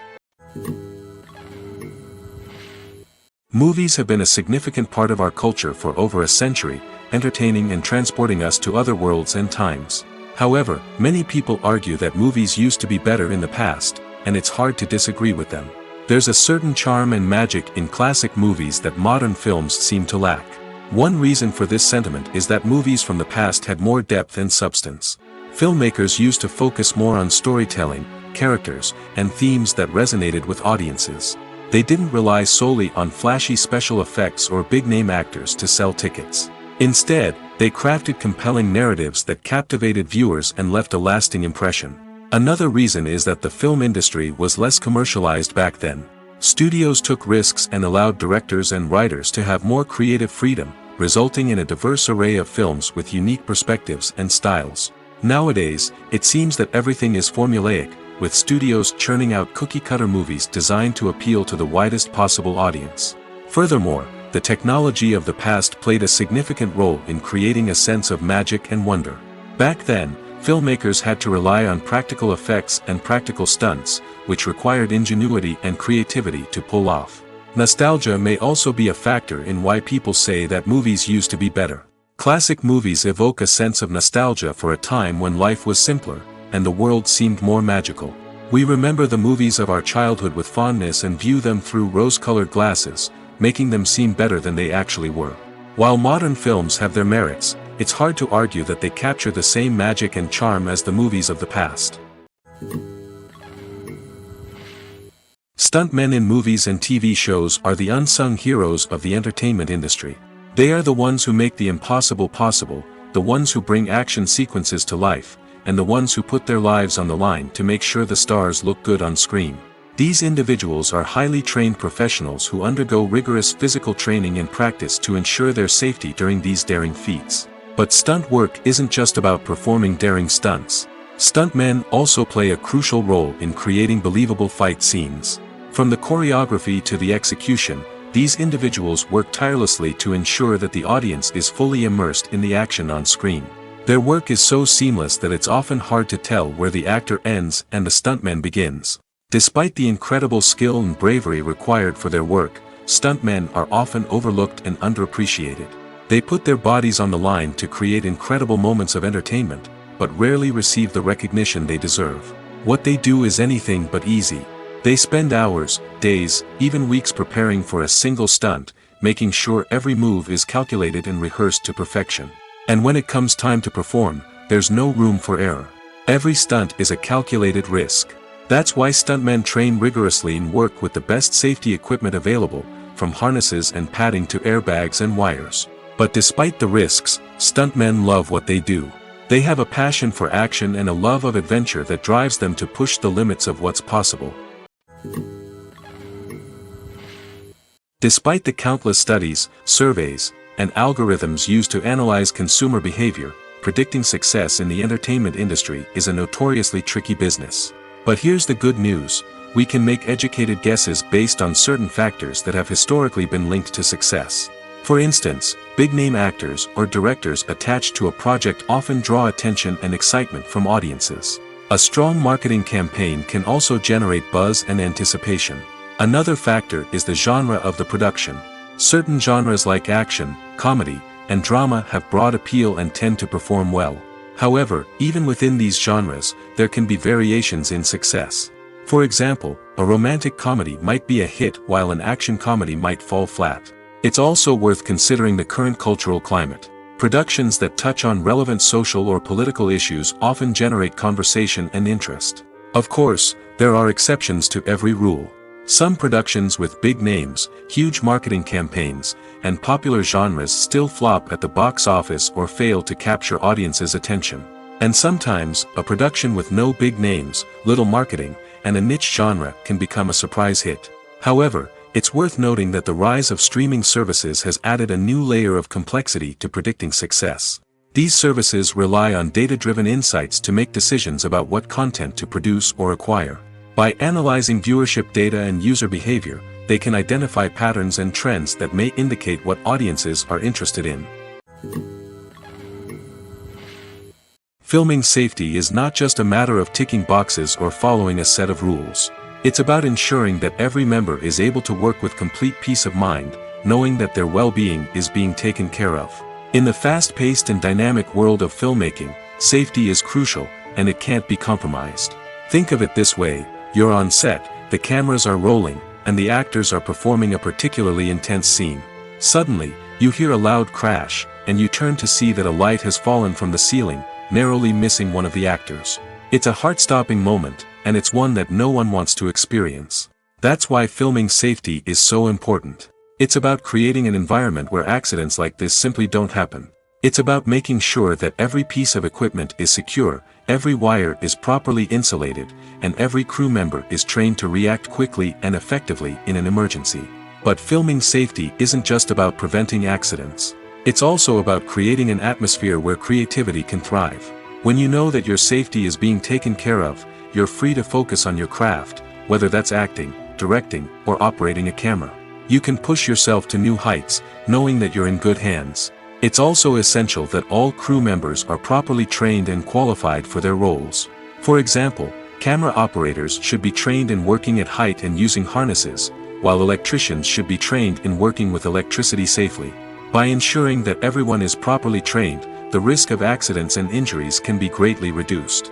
Movies have been a significant part of our culture for over a century, entertaining and transporting us to other worlds and times. However, many people argue that movies used to be better in the past, and it's hard to disagree with them. There's a certain charm and magic in classic movies that modern films seem to lack. One reason for this sentiment is that movies from the past had more depth and substance. Filmmakers used to focus more on storytelling, characters, and themes that resonated with audiences. They didn't rely solely on flashy special effects or big-name actors to sell tickets. Instead, they crafted compelling narratives that captivated viewers and left a lasting impression. Another reason is that the film industry was less commercialized back then. Studios took risks and allowed directors and writers to have more creative freedom, resulting in a diverse array of films with unique perspectives and styles. Nowadays, it seems that everything is formulaic, with studios churning out cookie-cutter movies designed to appeal to the widest possible audience. Furthermore, the technology of the past played a significant role in creating a sense of magic and wonder. Back then, filmmakers had to rely on practical effects and practical stunts, which required ingenuity and creativity to pull off. Nostalgia may also be a factor in why people say that movies used to be better. Classic movies evoke a sense of nostalgia for a time when life was simpler, and the world seemed more magical. We remember the movies of our childhood with fondness and view them through rose-colored glasses, making them seem better than they actually were. While modern films have their merits, it's hard to argue that they capture the same magic and charm as the movies of the past. Stuntmen in movies and TV shows are the unsung heroes of the entertainment industry. They are the ones who make the impossible possible, the ones who bring action sequences to life, and the ones who put their lives on the line to make sure the stars look good on screen. These individuals are highly trained professionals who undergo rigorous physical training and practice to ensure their safety during these daring feats. But stunt work isn't just about performing daring stunts. Stuntmen also play a crucial role in creating believable fight scenes. From the choreography to the execution, these individuals work tirelessly to ensure that the audience is fully immersed in the action on screen. Their work is so seamless that it's often hard to tell where the actor ends and the stuntman begins. Despite the incredible skill and bravery required for their work, stuntmen are often overlooked and underappreciated. They put their bodies on the line to create incredible moments of entertainment, but rarely receive the recognition they deserve. What they do is anything but easy. They spend hours, days, even weeks preparing for a single stunt, making sure every move is calculated and rehearsed to perfection. And when it comes time to perform, there's no room for error. Every stunt is a calculated risk. That's why stuntmen train rigorously and work with the best safety equipment available, from harnesses and padding to airbags and wires. But despite the risks, stuntmen love what they do. They have a passion for action and a love of adventure that drives them to push the limits of what's possible. Despite the countless studies, surveys, and algorithms used to analyze consumer behavior, predicting success in the entertainment industry is a notoriously tricky business. But here's the good news: we can make educated guesses based on certain factors that have historically been linked to success. For instance, big-name actors or directors attached to a project often draw attention and excitement from audiences. A strong marketing campaign can also generate buzz and anticipation. Another factor is the genre of the production. Certain genres like action, comedy, and drama have broad appeal and tend to perform well. However, even within these genres, there can be variations in success. For example, a romantic comedy might be a hit while an action comedy might fall flat. It's also worth considering the current cultural climate. Productions that touch on relevant social or political issues often generate conversation and interest. Of course, there are exceptions to every rule. Some productions with big names, huge marketing campaigns, and popular genres still flop at the box office or fail to capture audiences' attention. And sometimes, a production with no big names, little marketing, and a niche genre can become a surprise hit. However, it's worth noting that the rise of streaming services has added a new layer of complexity to predicting success. These services rely on data-driven insights to make decisions about what content to produce or acquire. By analyzing viewership data and user behavior, they can identify patterns and trends that may indicate what audiences are interested in. Filming safety is not just a matter of ticking boxes or following a set of rules. It's about ensuring that every member is able to work with complete peace of mind, knowing that their well-being is being taken care of. In the fast-paced and dynamic world of filmmaking, safety is crucial, and it can't be compromised. Think of it this way: you're on set, the cameras are rolling, and the actors are performing a particularly intense scene. Suddenly, you hear a loud crash, and you turn to see that a light has fallen from the ceiling, narrowly missing one of the actors. It's a heart-stopping moment, and it's one that no one wants to experience. That's why filming safety is so important. It's about creating an environment where accidents like this simply don't happen. It's about making sure that every piece of equipment is secure, every wire is properly insulated, and every crew member is trained to react quickly and effectively in an emergency. But filming safety isn't just about preventing accidents. It's also about creating an atmosphere where creativity can thrive. When you know that your safety is being taken care of, you're free to focus on your craft, whether that's acting, directing, or operating a camera. You can push yourself to new heights, knowing that you're in good hands. It's also essential that all crew members are properly trained and qualified for their roles. For example, camera operators should be trained in working at height and using harnesses, while electricians should be trained in working with electricity safely. By ensuring that everyone is properly trained, the risk of accidents and injuries can be greatly reduced.